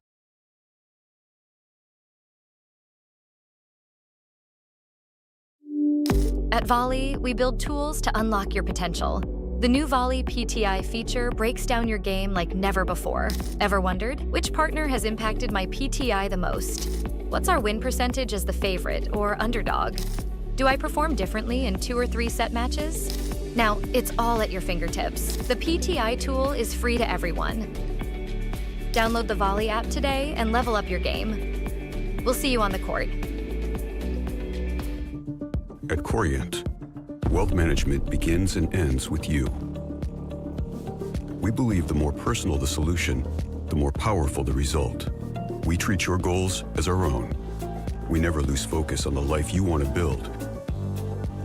Speaker 6: At Volley, we build tools to unlock your potential. The new Volley PTI feature breaks down your game like never before. Ever wondered, which partner has impacted my PTI the most? What's our win percentage as the favorite or underdog? Do I perform differently in 2 or 3 set matches? Now, it's all at your fingertips. The PTI tool is free to everyone. Download the Volley app today and level up your game. We'll see you on the court.
Speaker 7: At Corient, wealth management begins and ends with you. We believe the more personal the solution, the more powerful the result. We treat your goals as our own. We never lose focus on the life you want to build.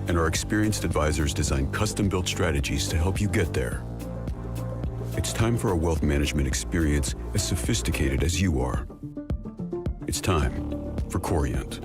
Speaker 7: And our experienced advisors design custom-built strategies to help you get there. It's time for a wealth management experience as sophisticated as you are. It's time for Corient.